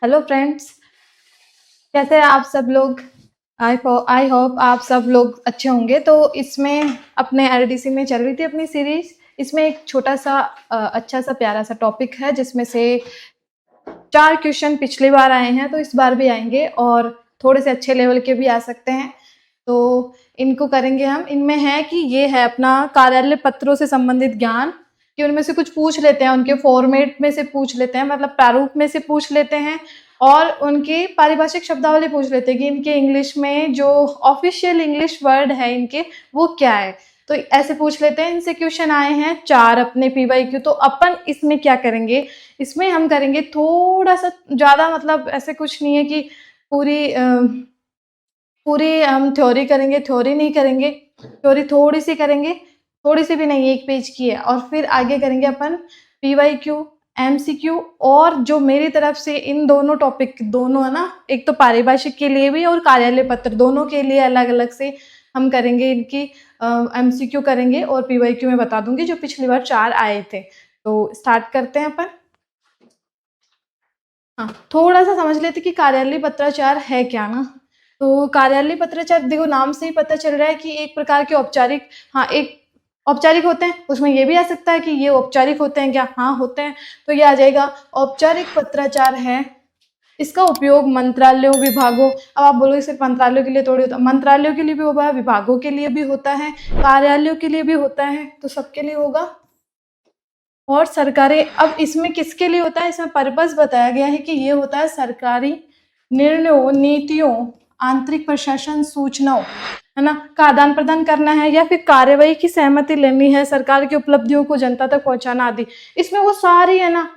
Hello friends, कैसे हैं आप सब लोग। आई होप आप सब लोग अच्छे होंगे। तो इसमें अपने एलडीसी में चल रही थी अपनी सीरीज। इसमें एक छोटा सा अच्छा सा प्यारा सा टॉपिक है जिसमें से 4 क्वेश्चन पिछली बार आए हैं, तो इस बार भी आएंगे और थोड़े से अच्छे लेवल के भी आ सकते हैं। तो इनको करेंगे हम। इनमें है कि ये है अपना कार्यालय पत्रों से संबंधित ज्ञान, कि उनमें से कुछ पूछ लेते हैं, उनके फॉर्मेट में से पूछ लेते हैं, मतलब प्रारूप में से पूछ लेते हैं, और उनकी पारिभाषिक शब्दावली पूछ लेते हैं कि इनके इंग्लिश में जो ऑफिशियल इंग्लिश वर्ड है इनके वो क्या है। तो ऐसे पूछ लेते हैं। इनसे क्वेश्चन आए हैं 4 अपने पीवाईक्यू। तो अपन इसमें क्या करेंगे, इसमें हम करेंगे थोड़ा सा ज़्यादा, मतलब ऐसे कुछ नहीं है कि पूरी हम थ्योरी करेंगे, थ्योरी नहीं करेंगे, थ्योरी थोड़ी सी करेंगे, थोड़ी सी भी नहीं, 1 पेज की है। और फिर आगे करेंगे अपन पीवाईक्यू, एमसीक्यू, और जो मेरी तरफ से इन दोनों टॉपिक, दोनों है ना, एक तो पारिभाषिक के लिए भी और कार्यालय पत्र, दोनों के लिए अलग अलग से हम करेंगे इनकी एमसीक्यू करेंगे, और पीवाईक्यू में बता दूंगी जो पिछली बार 4 आए थे। तो स्टार्ट करते हैं अपन। हाँ, थोड़ा सा समझ लेते कि कार्यालय पत्राचार है क्या ना। तो कार्यालय पत्राचार देखो, नाम से ही पता चल रहा है कि एक प्रकार के औपचारिक, हाँ एक औपचारिक होते हैं। उसमें ये भी आ सकता है कि ये औपचारिक होते हैं क्या, हाँ होते हैं। तो ये आ जाएगा औपचारिक पत्राचार है। इसका उपयोग मंत्रालयों, विभागों, अब आप बोलोगे सिर्फ मंत्रालयों के लिए थोड़ी होता है, मंत्रालयों के लिए भी होगा, विभागों के लिए भी होता है, कार्यालयों के लिए भी होता है, तो सबके लिए होगा। और सरकारी, अब इसमें किसके लिए होता है, इसमें पर्पस बताया गया है कि ये होता है सरकारी निर्णयों, नीतियों, आंतरिक प्रशासन, सूचनाओं, है ना, का आदान प्रदान करना है, या फिर कार्यवाही की सहमति लेनी है, सरकार की उपलब्धियों को जनता तक पहुंचाना आदि। इसमें वो सारी है ना,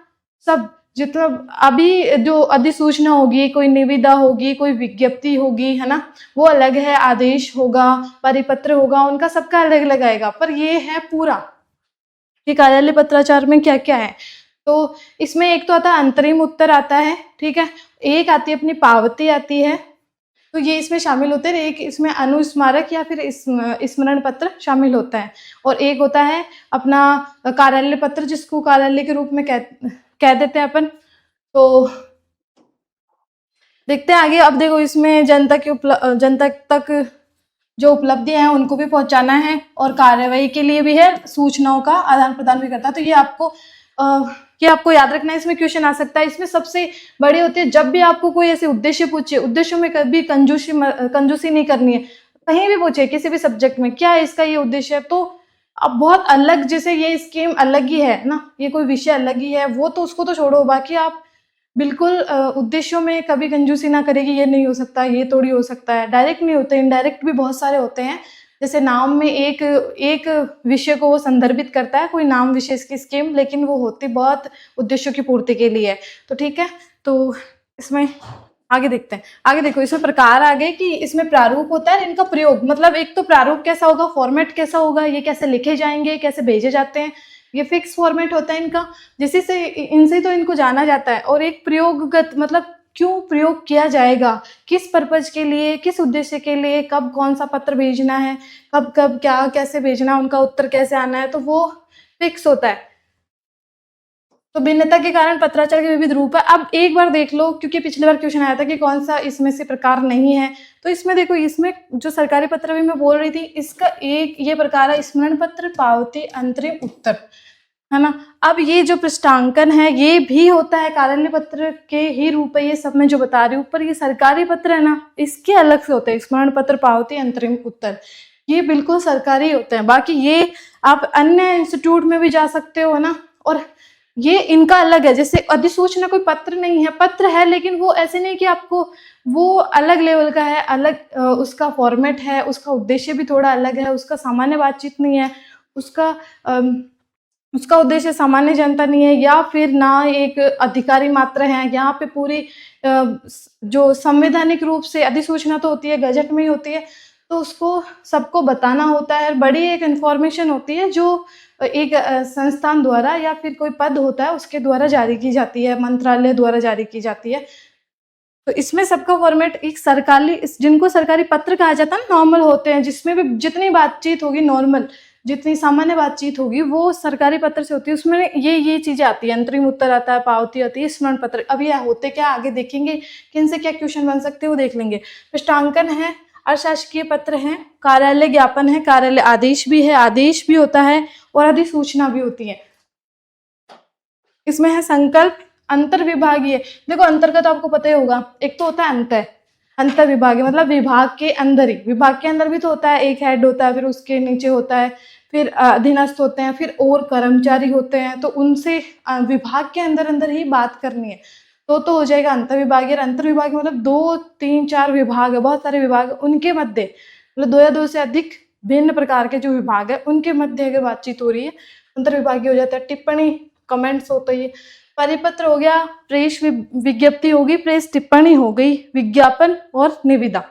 सब जितना अभी जो अधिसूचना होगी, कोई निविदा होगी, कोई विज्ञप्ति होगी, है ना, वो अलग है, आदेश होगा, परिपत्र होगा, उनका सबका अलग अलग आएगा। पर ये है पूरा कि कार्यालय पत्राचार में क्या क्या है। तो इसमें एक तो आता है अंतरिम उत्तर आता है, ठीक है, एक आती है अपनी पावती आती है, तो ये इसमें शामिल होते हैं। एक इसमें अनुस्मारक या फिर स्मरण पत्र शामिल होता है, और एक होता है अपना कार्यालय पत्र, जिसको कार्यालय के रूप में कह देते हैं अपन। तो देखते हैं आगे। अब देखो, इसमें जनता तक जो उपलब्धियां हैं उनको भी पहुंचाना है, और कार्यवाही के लिए भी है, सूचनाओं का आदान प्रदान भी करता है। तो ये आपको याद रखना है। इसमें क्वेश्चन आ सकता है। इसमें सबसे बड़ी होती है, जब भी आपको कोई ऐसे उद्देश्य पूछे, उद्देश्यों में कभी कंजूसी नहीं करनी है। कहीं भी पूछे, किसी भी सब्जेक्ट में, क्या है इसका ये उद्देश्य है, तो अब बहुत अलग, जैसे ये स्कीम अलग ही है ना, ये कोई विषय अलग ही है, वो तो उसको तो छोड़ो, बाकी आप बिल्कुल उद्देश्यों में कभी कंजूसी ना करेगी, ये नहीं हो सकता, ये थोड़ी हो सकता है। डायरेक्ट नहीं होते, इनडायरेक्ट भी बहुत सारे होते हैं। जैसे नाम में एक विषय को वो संदर्भित करता है, कोई नाम विशेष की स्कीम, लेकिन वो होती बहुत उद्देश्यों की पूर्ति के लिए। तो ठीक है, तो इसमें आगे देखते हैं। आगे देखो, इसमें प्रकार आ गए कि इसमें प्रारूप होता है, इनका प्रयोग, मतलब एक तो प्रारूप कैसा होगा, फॉर्मेट कैसा होगा, ये कैसे लिखे जाएंगे, कैसे भेजे जाते हैं, ये फिक्स फॉर्मेट होता है इनका, जिससे से इनसे तो इनको जाना जाता है। और एक प्रयोगगत, मतलब क्यों प्रयोग किया जाएगा, किस पर्पज के लिए, किस उद्देश्य के लिए, कब कौन सा पत्र भेजना है, कब कब क्या कैसे भेजना, उनका उत्तर कैसे आना है, तो वो फिक्स होता है। तो भिन्नता के कारण पत्राचार के विविध रूप है। अब एक बार देख लो, क्योंकि पिछली बार क्वेश्चन आया था कि कौन सा इसमें से प्रकार नहीं है। तो इसमें देखो, इसमें जो सरकारी पत्र भी मैं बोल रही थी, इसका एक ये प्रकार है स्मरण पत्र, पावती, अंतरिम उत्तर, है ना। अब ये जो पृष्ठांकन है ये भी होता है कार्यालय पत्र के ही रूप है, ये सब मैं जो बता रही हूँ। पर ये सरकारी पत्र है ना, इसके अलग से होते हैं, स्मरण पत्र, पावती, अंतरिम उत्तर, ये बिल्कुल सरकारी होते हैं। बाकी ये आप अन्य इंस्टीट्यूट में भी जा सकते हो, है ना, और ये इनका अलग है। जैसे अधिसूचना कोई पत्र नहीं है, पत्र है, लेकिन वो ऐसे नहीं कि आपको, वो अलग लेवल का है, अलग उसका फॉर्मेट है, उसका उद्देश्य भी थोड़ा अलग है, उसका सामान्य बातचीत नहीं है, उसका उद्देश्य सामान्य जनता नहीं है, या फिर ना एक अधिकारी मात्र है। यहाँ पे पूरी जो संवैधानिक रूप से अधिसूचना तो होती है, गजट में ही होती है, तो उसको सबको बताना होता है। बड़ी एक इंफॉर्मेशन होती है जो एक संस्थान द्वारा या फिर कोई पद होता है उसके द्वारा जारी की जाती है, मंत्रालय द्वारा जारी की जाती है। तो इसमें सबका फॉर्मेट एक सरकारी, जिनको सरकारी पत्र कहा जाता है, नॉर्मल होते हैं, जिसमें भी जितनी बातचीत होगी नॉर्मल, जितनी सामान्य बातचीत होगी वो सरकारी पत्र से होती है, उसमें ये चीजें आती है, अंतरिम उत्तर आता है, पावती आती है, स्मरण पत्र। अब ये होते क्या आगे देखेंगे कि इनसे क्या क्वेश्चन बन सकते हैं वो देख लेंगे। पृष्ठांकन है, अशासकीय पत्र है, कार्यालय ज्ञापन है, कार्यालय आदेश भी है, आदेश भी होता है और अधिसूचना भी होती है। इसमें है संकल्प, अंतर विभागीय। देखो अंतर का तो आपको पता ही होगा, एक तो होता है अंतर विभागीय मतलब विभाग के अंदर ही, विभाग के अंदर भी तो होता है, एक हेड होता है, फिर उसके नीचे होता है, फिर अधीनस्थ होते हैं, फिर और कर्मचारी होते हैं, तो उनसे विभाग के अंदर अंदर ही बात करनी है, तो हो जाएगा अंतर विभागीय। अंतर विभागीय मतलब 2, 3, 4 विभाग है, बहुत सारे विभाग है, उनके मध्य मतलब 2 या 2 से अधिक भिन्न प्रकार के जो विभाग है उनके मध्य अगर बातचीत हो रही है अंतर विभागीय हो जाता है। टिप्पणी, कमेंट्स होते हैं। परिपत्र हो गया, प्रेस विज्ञप्ति होगी, प्रेस टिप्पणी हो गई, विज्ञापन और निविदा।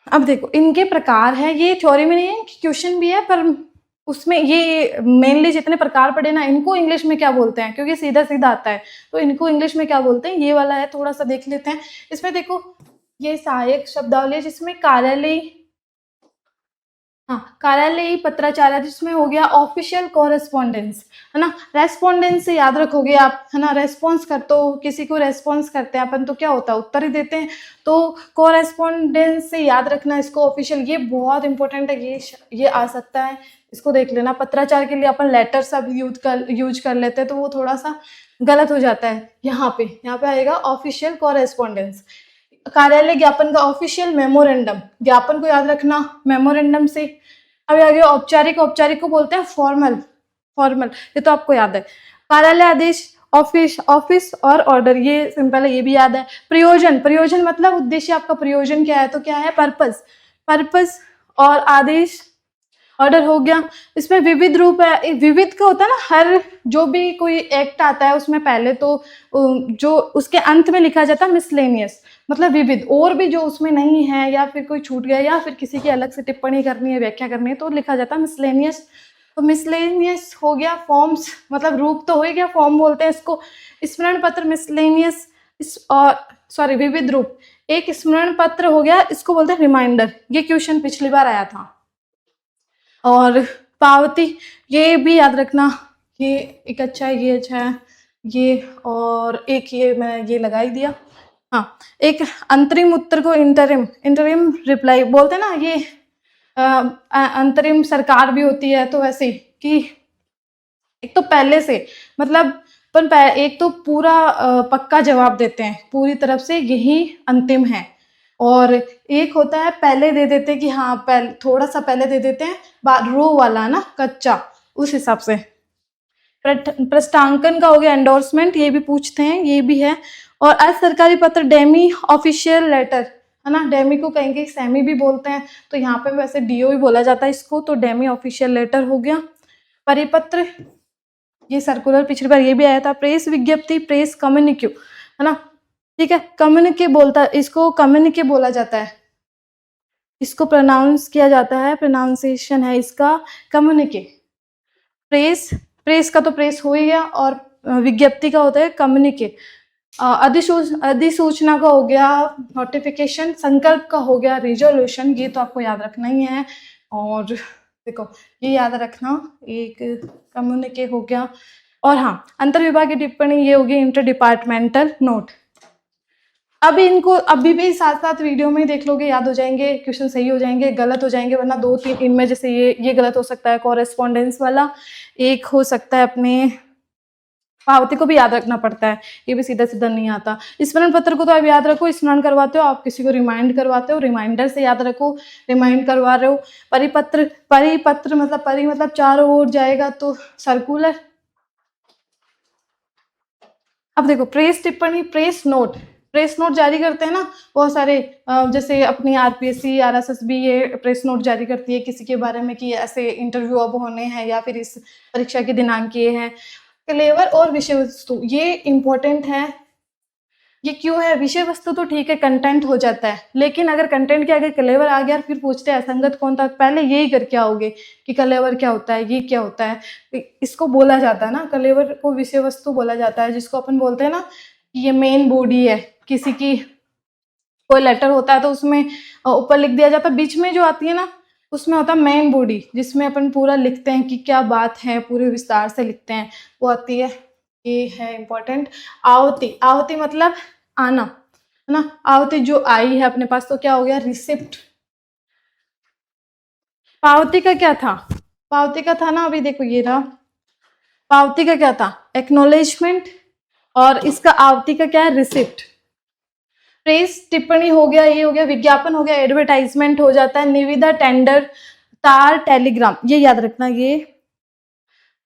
अब देखो इनके प्रकार है, ये थ्योरी में नहीं है, क्वेश्चन भी है, पर उसमें ये मेनली जितने प्रकार पढ़े ना इनको इंग्लिश में क्या बोलते हैं, क्योंकि सीधा सीधा आता है, तो इनको इंग्लिश में क्या बोलते हैं ये वाला है, थोड़ा सा देख लेते हैं। इसमें देखो ये सहायक शब्दावली जिसमें कार्यालय, हाँ कार्यालयी पत्राचार, जिसमें हो गया ऑफिशियल कॉरेस्पॉन्डेंस, है ना। रेस्पॉन्डेंस से याद रखोगे आप, है ना, रेस्पॉन्स कर, तो किसी को रेस्पॉन्स करते हैं अपन तो क्या होता है उत्तर ही देते हैं, तो कॉरेस्पॉन्डेंस से याद रखना इसको ऑफिशियल, ये बहुत इंपॉर्टेंट है, ये आ सकता है, इसको देख लेना। पत्राचार के लिए अपन लेटर सब यूज कर लेते हैं तो वो थोड़ा सा गलत हो जाता है, यहाँ पे आएगा ऑफिशियल कॉरेस्पॉन्डेंस। कार्यालय ज्ञापन का ऑफिशियल मेमोरेंडम, ज्ञापन को याद रखना मेमोरेंडम से। अब आगे औपचारिक, औपचारिक को बोलते हैं फॉर्मल, ये तो आपको याद है। कार्यालय आदेश, ऑफिस और ऑर्डर, ये सिंपल है, ये भी याद है। प्रयोजन मतलब उद्देश्य, आपका प्रयोजन क्या है, तो क्या है पर्पस और आदेश, ऑर्डर हो गया। इसमें विविध रूप है, विविध का होता है ना, हर जो भी कोई एक्ट आता है उसमें पहले तो जो उसके अंत में लिखा जाता है मिसलेनियस, मतलब विविध, और भी जो उसमें नहीं है या फिर कोई छूट गया या फिर किसी की अलग से टिप्पणी करनी है, व्याख्या करनी है, तो लिखा जाता है मिसलेनियस। तो मिसलेनियस हो गया। फॉर्म्स मतलब रूप तो हो ही गया, फॉर्म बोलते हैं इसको। स्मरण पत्र मिसलेनियस, सॉरी विविध रूप। एक स्मरण पत्र हो गया, इसको बोलते हैं रिमाइंडर, ये क्वेश्चन पिछली बार आया था। और पावती, ये भी याद रखना, ये एक अच्छा है, ये अच्छा है, ये और एक ये मैं ये लगा ही दिया। हाँ, एक अंतरिम उत्तर को इंटरिम रिप्लाई बोलते हैं ना, ये अंतरिम सरकार भी होती है, तो वैसे कि एक तो पहले से मतलब अपन एक तो पूरा पक्का जवाब देते हैं पूरी तरफ से यही अंतिम है, और एक होता है पहले दे देते कि हाँ पहले थोड़ा सा पहले दे देते हैं, रो वाला ना कच्चा, उस हिसाब से। प्रस्तांकन का हो गया एंडोर्समेंट, ये भी पूछते हैं, ये भी है। और असरकारी पत्र डेमी ऑफिशियल लेटर, है ना, डेमी को कहेंगे सेमी भी बोलते हैं, तो यहाँ पे वैसे डीओ ही बोला जाता है इसको, तो डेमी ऑफिशियल लेटर हो गया। परिपत्र, ये सर्कुलर पिछली बार ये भी आया था। प्रेस विज्ञप्ति, प्रेस कम्युनिक्यू, है ना, ठीक है, कम्युनिके बोलता है इसको, कम्युनिके बोला जाता है, इसको प्रोनाउंस किया जाता है, प्रोनाउंसिएशन है इसका कम्युनिके। प्रेस का तो प्रेस हो ही गया, और विज्ञप्ति का होता है कम्युनिके। अधिसूचना का हो गया नोटिफिकेशन, संकल्प का हो गया रिजोल्यूशन, ये तो आपको याद रखना ही है। और देखो ये याद रखना, एक कम्युनिके हो गया। और हाँ, अंतर विभागीय टिप्पणी ये होगी इंटर डिपार्टमेंटल नोट। अभी इनको अभी भी साथ साथ वीडियो में देख लोगे, याद हो जाएंगे, क्वेश्चन सही हो जाएंगे, गलत हो जाएंगे, वरना 2-3 इनमें जैसे ये गलत हो सकता है कॉरेस्पॉन्डेंस वाला, एक हो सकता है अपने पावती को भी याद रखना पड़ता है, ये भी सीधा सीधा नहीं आता। स्मरण पत्र को तो आप याद रखो, स्मरण करवाते हो, आप किसी को रिमाइंड करवाते हो, रिमाइंडर से याद रखो, रिमाइंड करवा रहे हो। परिपत्र मतलब परि मतलब चारों ओर जाएगा, तो सर्कुलर। अब देखो प्रेस टिप्पणी, प्रेस नोट जारी करते हैं ना बहुत सारे, जैसे अपनी आरपीएससी, आरएसएसबी ये प्रेस नोट जारी करती है किसी के बारे में कि ऐसे इंटरव्यू अब होने हैं या फिर इस परीक्षा के दिनांक ये हैं। कलेवर और विषय वस्तु, ये इंपॉर्टेंट है। ये क्यों है? विषय वस्तु तो ठीक है, कंटेंट हो जाता है, लेकिन अगर कंटेंट के आगे कलेवर आ गया फिर पूछते हैं असंगत कौन था, पहले यही करके आओगे कि कलेवर क्या होता है, ये क्या होता है। इसको बोला जाता है ना, कलेवर को विषय वस्तु बोला जाता है, जिसको अपन बोलते हैं ना कि ये मेन बॉडी है किसी की। कोई लेटर होता है तो उसमें ऊपर लिख दिया जाता है, बीच में जो आती है ना उसमें होता है मेन बॉडी, जिसमें अपन पूरा लिखते हैं कि क्या बात है, पूरे विस्तार से लिखते हैं, वो आती है। ये है इम्पोर्टेंट। आवती, आवती मतलब आना, है ना। आवती जो आई है अपने पास, तो क्या हो गया, रिसिप्ट। पावती का क्या था, पावती का था ना, अभी देखो ये रहा, पावती का क्या था, एक्नॉलेजमेंट, और इसका आवती का क्या है, रिसिप्ट। प्रेस टिप्पणी हो गया, ये हो गया, विज्ञापन हो गया, एडवर्टाइजमेंट हो जाता है, निविदा टेंडर, तार टेलीग्राम, ये याद रखना, ये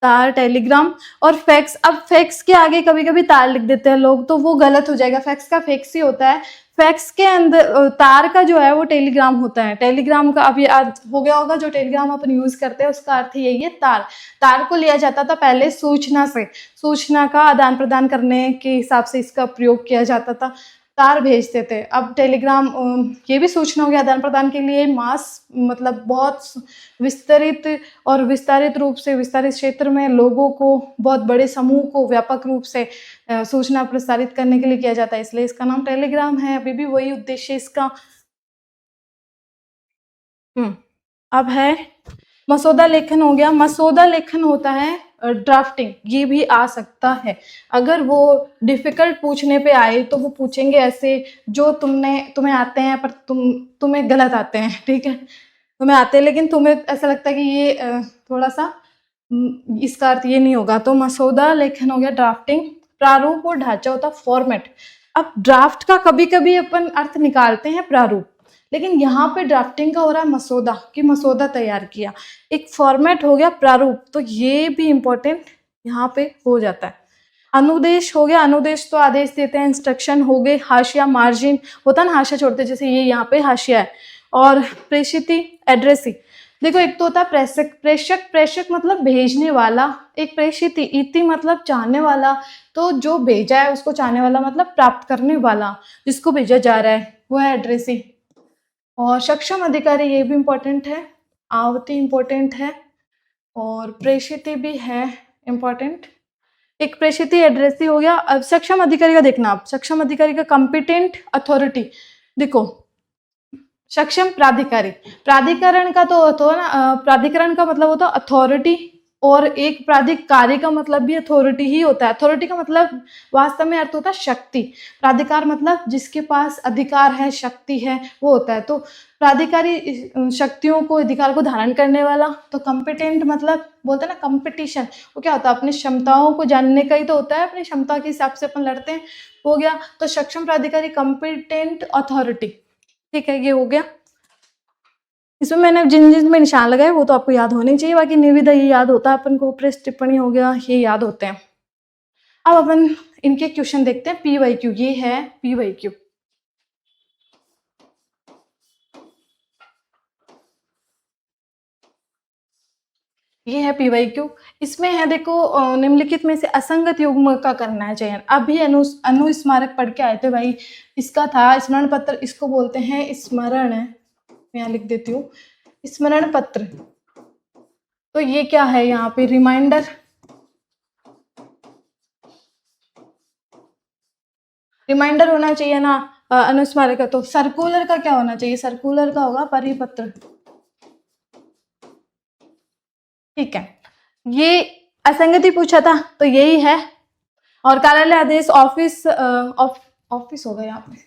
तार टेलीग्राम। और फैक्स, अब फैक्स के आगे कभी कभी तार लिख देते हैं लोग, तो वो गलत हो जाएगा, फैक्स का फैक्स ही होता है। फैक्स के अंदर तार का जो है वो टेलीग्राम होता है। टेलीग्राम का अब याद हो गया होगा, जो टेलीग्राम अपन यूज करते हैं उसका अर्थ यही है, तार। तार को लिया जाता था पहले सूचना से, सूचना का आदान प्रदान करने के हिसाब से इसका प्रयोग किया जाता था, तार भेजते थे। अब टेलीग्राम ये भी सूचनाओं के आदान प्रदान के लिए मास, मतलब बहुत विस्तरित और विस्तारित रूप से, विस्तारित क्षेत्र में लोगों को, बहुत बड़े समूह को व्यापक रूप से सूचना प्रसारित करने के लिए किया जाता है, इसलिए इसका नाम टेलीग्राम है। अभी भी वही उद्देश्य इसका। अब है मसौदा लेखन हो गया। मसौदा लेखन होता है ड्राफ्टिंग, ये भी आ सकता है। अगर वो डिफिकल्ट पूछने पे आए तो वो पूछेंगे ऐसे, जो तुम्हें आते हैं पर तुम्हें गलत आते हैं, ठीक है, तुम्हें आते हैं लेकिन तुम्हें ऐसा लगता है कि ये थोड़ा सा इसका अर्थ ये नहीं होगा, तो मसौदा लेखन हो गया ड्राफ्टिंग। प्रारूप और ढांचा होता फॉर्मेट। अब ड्राफ्ट का कभी कभी अपन अर्थ निकालते हैं प्रारूप, लेकिन यहाँ पे ड्राफ्टिंग का हो रहा है मसौदा, कि मसौदा तैयार किया। एक फॉर्मेट हो गया प्रारूप, तो ये भी इंपॉर्टेंट यहाँ पे हो जाता है। अनुदेश हो गया, अनुदेश तो आदेश देते हैं, इंस्ट्रक्शन हो गए। हाशिया, मार्जिन होता है ना, हाशिया छोड़ते, जैसे ये यहाँ पे हाशिया है। और प्रेषिति, एड्रेसी। देखो एक तो होता है प्रेषक, प्रेषक, प्रेषक मतलब भेजने वाला, एक प्रेषिति, इति मतलब चाहने वाला, तो जो भेजा है उसको चाहने वाला मतलब प्राप्त करने वाला, जिसको भेजा जा रहा है वो है एड्रेसी। और सक्षम अधिकारी, ये भी इम्पोर्टेंट है। आवती इम्पोर्टेंट है, और प्रेषिति भी है इम्पोर्टेंट। एक प्रेषिति एड्रेसी हो गया। अब सक्षम अधिकारी का देखना, आप सक्षम अधिकारी का कंपिटेंट अथॉरिटी। देखो सक्षम प्राधिकारी, प्राधिकरण का तो होता है ना, प्राधिकरण का मतलब होता है अथॉरिटी, और एक प्राधिकारी का मतलब भी अथॉरिटी ही होता है। अथॉरिटी का मतलब वास्तव में अर्थ होता है शक्ति, प्राधिकार मतलब जिसके पास अधिकार है, शक्ति है, वो होता है। तो प्राधिकारी शक्तियों को, अधिकार को धारण करने वाला। तो कॉम्पिटेंट मतलब बोलते हैं ना कंपटीशन, वो क्या होता है, अपनी क्षमताओं को जानने का ही तो होता है, अपनी क्षमता के हिसाब से अपन लड़ते हैं, हो गया। तो सक्षम प्राधिकारी, कॉम्पिटेंट अथॉरिटी, ठीक है, ये हो गया। इसमें मैंने जिन जिन में निशान लगाए वो तो आपको याद होने चाहिए, बाकी निविदा ये याद होता है अपन को, प्रेस टिप्पणी हो गया, ये याद होते हैं। अब अपन इनके क्वेश्चन देखते हैं। PYQ, ये है PYQ। ये है PYQ। इसमें है देखो, निम्नलिखित में से असंगत युग्म का करना है चयन। अभी अनुस्मारक पढ़ के आए थे भाई, इसका था स्मरण पत्र, इसको बोलते हैं स्मरण, मैं यहाँ लिख देती हूँ, स्मरण पत्र। तो ये क्या है, यहाँ पे रिमाइंडर, रिमाइंडर होना चाहिए ना अनुस्मारक का। तो सर्कुलर का क्या होना चाहिए, सर्कुलर का होगा परिपत्र, ठीक है। ये असंगति पूछा था तो यही है। और कार्यालय आदेश, ऑफिस, ऑफिस होगा यहाँ पे,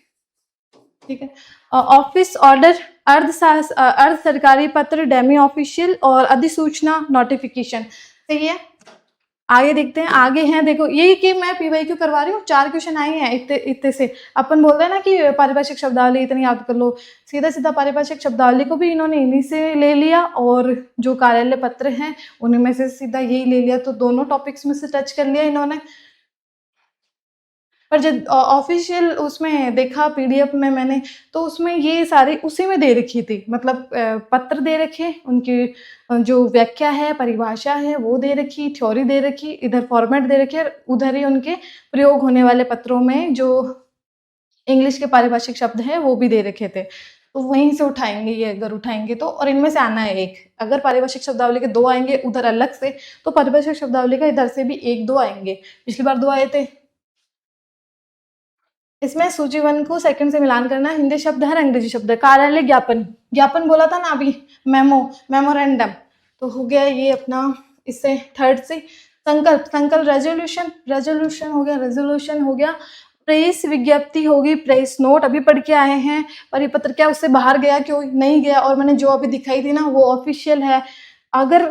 ठीक है। ऑफिस ऑर्डर, अर्ध सरकारी पत्र, डेमी ऑफिशियल, और अधिसूचना नोटिफिकेशन, सही है। आगे देखते हैं, आगे हैं देखो, यही कि मैं PYQ करवा रही हूँ, 4 क्वेश्चन आए हैं इतने इतने से। अपन बोल रहे हैं ना कि पारिभाषिक शब्दावली इतनी याद कर लो, सीधा सीधा पारिभाषिक शब्दावली को भी इन्होंने इन्हीं से ले लिया, और जो कार्यालय पत्र हैं उन्हीं में से सीधा यही ले लिया, तो दोनों टॉपिक्स में से टच कर लिया इन्होंने। पर जब ऑफिशियल उसमें देखा PDF में मैंने, तो उसमें ये सारी उसी में दे रखी थी, मतलब पत्र दे रखे, उनकी जो व्याख्या है, परिभाषा है वो दे रखी, थ्योरी दे रखी, इधर फॉर्मेट दे रखे, और उधर ही उनके प्रयोग होने वाले पत्रों में जो इंग्लिश के पारिभाषिक शब्द हैं वो भी दे रखे थे। तो वहीं से उठाएंगे ये, अगर उठाएंगे तो, और इनमें से आना है एक। अगर पारिभाषिक शब्दावली के 2 आएंगे उधर अलग से, तो पारिभाषिक शब्दावली का इधर से भी 1-2 आएंगे। पिछली बार 2 आए थे, इसमें सूची 1 को सेकंड से मिलान करना, हिंदी शब्द है, अंग्रेजी शब्द है। कार्यालय, ज्ञापन, ज्ञापन बोला था ना अभी, मेमो, मेमोरेंडम, तो हो गया ये अपना। इससे थर्ड से संकल्प, संकल्प रेजोल्यूशन, रेजोल्यूशन हो गया, रेजोल्यूशन हो गया। प्रेस, विज्ञप्ति होगी, प्रेस नोट अभी पढ़ के आए हैं। परिपत्र क्या उससे बाहर गया, क्यों नहीं गया, और मैंने जो अभी दिखाई थी ना वो ऑफिशियल है। अगर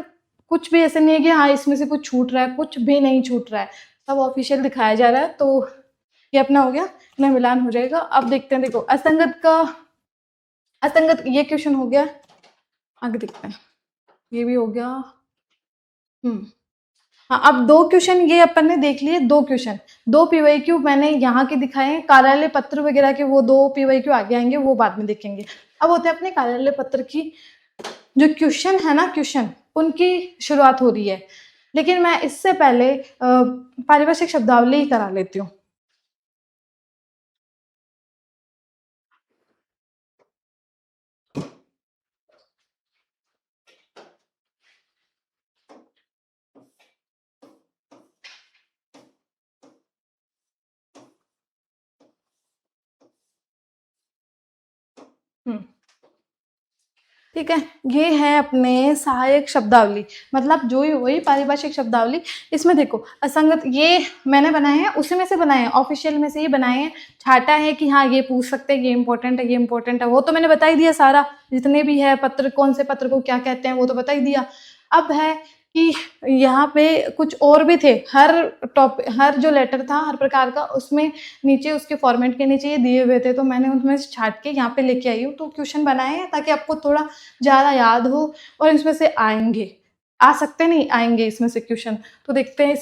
कुछ भी ऐसे नहीं है कि हाँ इसमें से कुछ छूट रहा है, कुछ भी नहीं छूट रहा है, सब ऑफिशियल दिखाया जा रहा है। तो ये अपना हो गया, इतना मिलान हो जाएगा। अब देखते हैं, देखो असंगत का, असंगत ये क्वेश्चन हो गया, आगे देखते हैं, ये भी हो गया। हाँ, अब 2 क्वेश्चन ये अपन ने देख लिए, 2 क्वेश्चन, 2 पीवाईक्यू मैंने यहाँ के दिखाए हैं। कार्यालय पत्र वगैरह के वो 2 पीवाईक्यू आगे आएंगे, वो बाद में देखेंगे। अब होते हैं अपने कार्यालय पत्र की जो क्वेश्चन है ना, क्वेश्चन उनकी शुरुआत हो रही है। लेकिन मैं इससे पहले पारिभाषिक शब्दावली ही करा लेती हूँ। ठीक है, ये है अपने सहायक शब्दावली, मतलब जो ही वही पारिभाषिक शब्दावली। इसमें देखो असंगत ये मैंने बनाए हैं, उसी में से बनाए हैं, ऑफिशियल में से ही बनाए हैं। छाटा है कि हाँ ये पूछ सकते हैं, ये इंपॉर्टेंट है, ये इंपॉर्टेंट है, वो तो मैंने बता ही दिया सारा। जितने भी है पत्र, कौन से पत्र को क्या कहते हैं, वो तो बता ही दिया। अब है कि यहाँ पे कुछ और भी थे, हर टॉपिक, हर जो लेटर था हर प्रकार का, उसमें नीचे उसके फॉर्मेट के नीचे ये दिए हुए थे, तो मैंने उनमें से छाट के यहाँ पे लेके आई हूँ। तो क्वेश्चन बनाए हैं ताकि आपको थोड़ा ज़्यादा याद हो, और इसमें से आएंगे, आ सकते नहीं, आएंगे इसमें से क्वेश्चन। तो देखते हैं,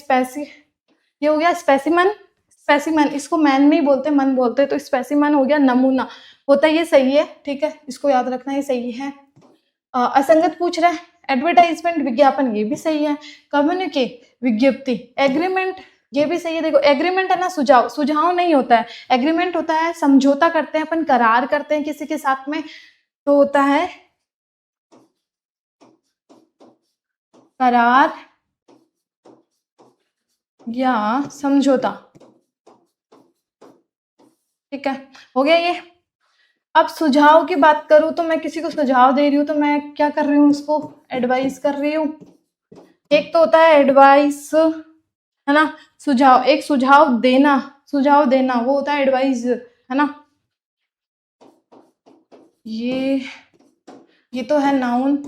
ये हो गया स्पेसिमन, स्पेसिमन इसको मैन नहीं बोलते, मन बोलते, तो स्पेसिमन हो गया नमूना, होता है ये सही है, ठीक है, इसको याद रखना, ये सही है। असंगत पूछ रहा है, एडवर्टाइजमेंट विज्ञापन, ये भी सही है। कम्युनिके विज्ञप्ति, एग्रीमेंट ये भी सही है। देखो एग्रीमेंट है ना, सुझाव, सुझाव नहीं होता है, एग्रीमेंट होता है समझौता करते हैं अपन, करार करते हैं किसी के साथ में, तो होता है करार या समझौता। ठीक है, हो गया ये। अब सुझाव की बात करूं तो मैं किसी को सुझाव दे रही हूँ, तो मैं क्या कर रही हूँ, उसको एडवाइस कर रही हूँ। एक तो होता है एडवाइस, है ना, सुझाव, एक सुझाव देना, सुझाव देना वो होता है एडवाइस, है ना। ये तो है नाउन,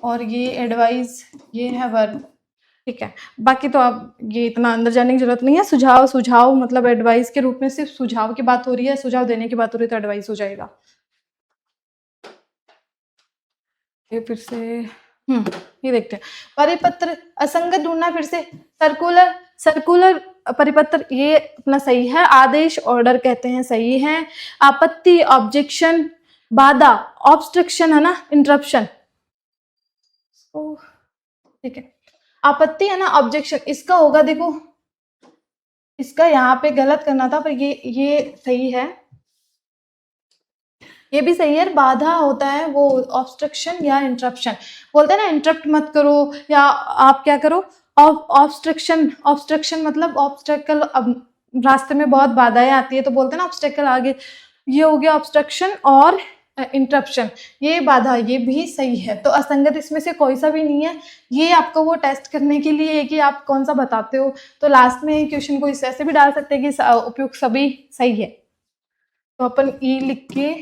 और ये एडवाइस, ये है वर्ब। ठीक है, बाकी तो आप ये इतना अंदर जाने की जरूरत नहीं है। सुझाव, सुझाव मतलब एडवाइस के रूप में सिर्फ सुझाव की बात हो रही है, सुझाव देने की बात हो रही है तो एडवाइस हो जाएगा। ये फिर से ये देखते हैं, परिपत्र असंगत ढूंढना, फिर से सर्कुलर, सर्कुलर परिपत्र ये अपना सही है। आदेश, ऑर्डर कहते हैं, सही है। आपत्ति, ऑब्जेक्शन, बाधा, ऑब्स्ट्रक्शन है ना, इंटरप्शन, ठीक है। आपत्ति है ना, ऑब्जेक्शन, इसका होगा, देखो इसका यहाँ पे गलत करना था, पर ये सही है, ये भी सही है। बाधा होता है वो ऑब्स्ट्रक्शन या इंटरप्शन, बोलते हैं ना इंटरप्ट मत करो, या आप क्या करो, ऑब्स्ट्रक्शन, ऑब्स्ट्रक्शन मतलब ऑब्स्टेकल, अब रास्ते में बहुत बाधाएं आती है तो बोलते हैं ना ऑब्स्टेकल आगे, ये हो गया ऑब्स्ट्रक्शन और इंटरप्शन, ये बाधा, ये भी सही है। तो असंगत इसमें से कोई सा भी नहीं है। ये आपको वो टेस्ट करने के लिए है कि आप कौन सा बताते हो, तो लास्ट में क्वेश्चन को इस ऐसे भी डाल सकते हैं कि उपयुक्त सभी सही है, तो अपन ई लिख के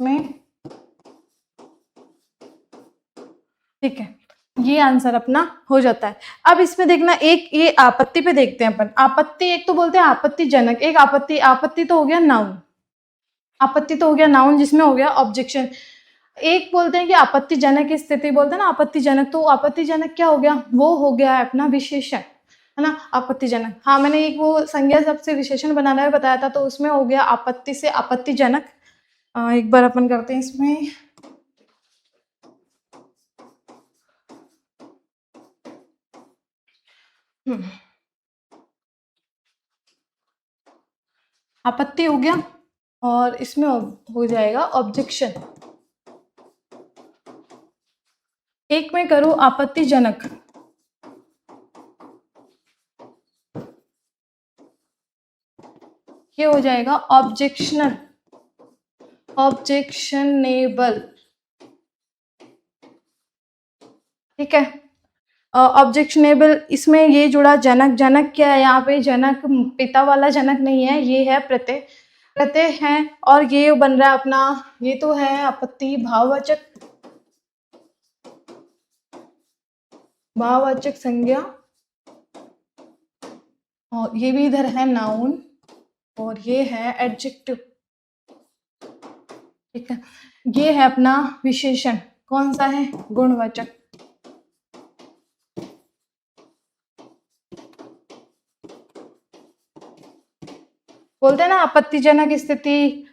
में, ठीक है, ये आंसर अपना हो जाता है। अब इसमें देखना, एक ये आपत्ति पे देखते हैं अपन। आपत्ति एक तो बोलते हैं आपत्तिजनक, एक आपत्ति, आपत्ति तो हो गया नाउन, आपत्ति तो हो गया नाउन जिसमें हो गया ऑब्जेक्शन। एक बोलते हैं कि आपत्तिजनक स्थिति, बोलते हैं ना आपत्तिजनक, तो आपत्तिजनक क्या हो गया, वो हो गया है अपना विशेषण, है ना, आपत्तिजनक। हाँ मैंने एक वो संज्ञा शब्द से विशेषण बनाना है बताया था, तो उसमें हो गया आपत्ति से आपत्तिजनक। एक बार अपन करते हैं इसमें, आपत्ति हो गया, और इसमें हो जाएगा ऑब्जेक्शन, एक में करूँ आपत्तिजनक, ये हो जाएगा ऑब्जेक्शनल, ऑब्जेक्शनेबल। ठीक है, ऑब्जेक्शनेबल, इसमें ये जुड़ा जनक। जनक क्या है यहाँ पे? जनक पिता वाला जनक नहीं है, ये है प्रत्यय, प्रत्यय है। और ये बन रहा है अपना, ये तो है आपत्ति, भाववाचक, भाववाचक संज्ञा, और ये भी इधर है नाउन, और ये है एडजेक्टिव। ठीक है, ये है अपना विशेषण, कौन सा है? गुणवाचक। बोलते हैं ना आपत्तिजनक स्थिति,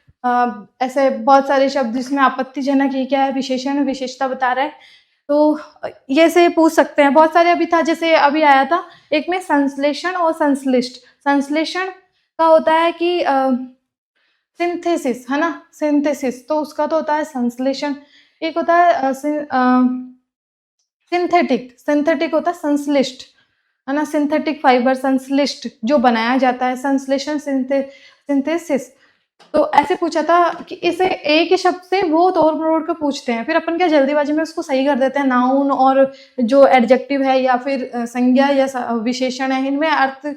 ऐसे बहुत सारे शब्द जिसमें आपत्तिजनक, ये क्या है? विशेषण, विशेषता बता रहा है। तो ये से पूछ सकते हैं, बहुत सारे अभी था, जैसे अभी आया था एक में संश्लेषण और संश्लिष्ट। संश्लेषण का होता है कि सिंथेसिस, है ना, सिंथेसिस, तो उसका तो होता है संश्लेषण। एक होता है सिंथेटिक, सिंथेटिक होता है संश्लिष्ट, है ना, सिंथेटिक फाइबर संश्लिष्ट जो बनाया जाता है, संश्लेषण, सिंथेसिस। तो ऐसे पूछा था कि इसे एक ही शब्द से वो तोड़ मरोड़ कर पूछते हैं, फिर अपन क्या जल्दीबाजी में उसको सही कर देते हैं। नाउन और जो एडजेक्टिव है या फिर संज्ञा या विशेषण है, इनमें अर्थ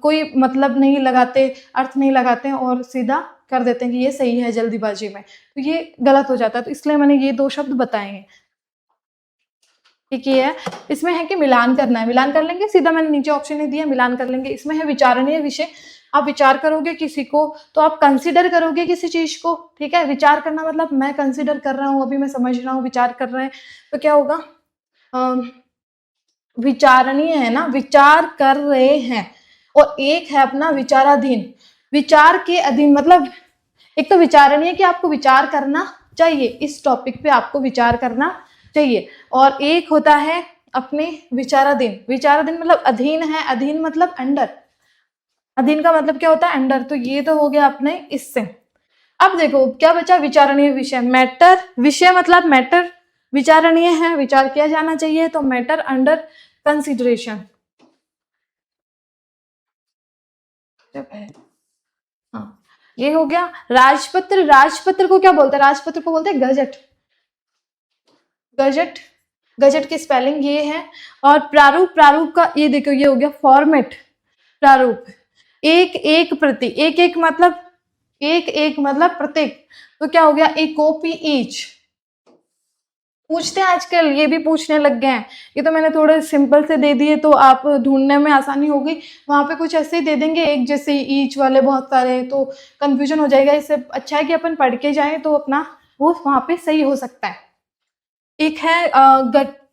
कोई मतलब नहीं लगाते, अर्थ नहीं लगाते हैं और सीधा कर देते हैं कि ये सही है जल्दीबाजी में, तो ये गलत हो जाता है। तो इसलिए मैंने ये दो शब्द बताए हैं। ठीक है, इसमें है कि मिलान करना है, मिलान कर लेंगे, सीधा मैंने नीचे ऑप्शन ही दिया, मिलान कर लेंगे। इसमें है विचारणीय विषय, आप विचार करोगे किसी को, तो आप कंसीडर करोगे किसी चीज को। ठीक है, विचार करना मतलब मैं कंसीडर कर रहा हूँ, अभी मैं समझ रहा हूँ, विचार कर रहे हैं, तो क्या होगा? विचारणीय है ना, विचार कर रहे हैं। और एक है अपना विचाराधीन, विचार के अधीन, मतलब एक तो विचारणीय कि आपको विचार करना चाहिए, इस टॉपिक पे आपको विचार करना चाहिए, और एक होता है अपने विचाराधीन। विचाराधीन मतलब अधीन है, अधीन मतलब अंडर, अधीन का मतलब क्या होता है? अंडर। तो ये तो हो गया अपने इससे। अब देखो क्या बचा? विचारणीय विषय, मैटर, विषय मतलब मैटर, विचारणीय है, विचार किया जाना चाहिए, तो मैटर अंडर कंसिडरेशन। हाँ, ये हो गया। राजपत्र, राजपत्र को क्या बोलते हैं? राजपत्र को बोलते हैं गजट, गजट, गजट की स्पेलिंग ये है। और प्रारूप, प्रारूप का ये देखो, ये हो गया फॉर्मेट, प्रारूप, एक एक प्रति, एक एक मतलब, एक एक मतलब प्रत्येक, तो क्या हो गया? ए कॉपी ईच। पूछते हैं आजकल, ये भी पूछने लग गए हैं। ये तो मैंने थोड़े सिंपल से दे दिए तो आप ढूंढने में आसानी होगी, वहां पे कुछ ऐसे ही दे देंगे एक जैसे ईच वाले बहुत सारे, तो कंफ्यूजन हो जाएगा। इससे अच्छा है कि अपन पढ़ के जाएं, तो अपना वो वहां पे सही हो सकता है। एक है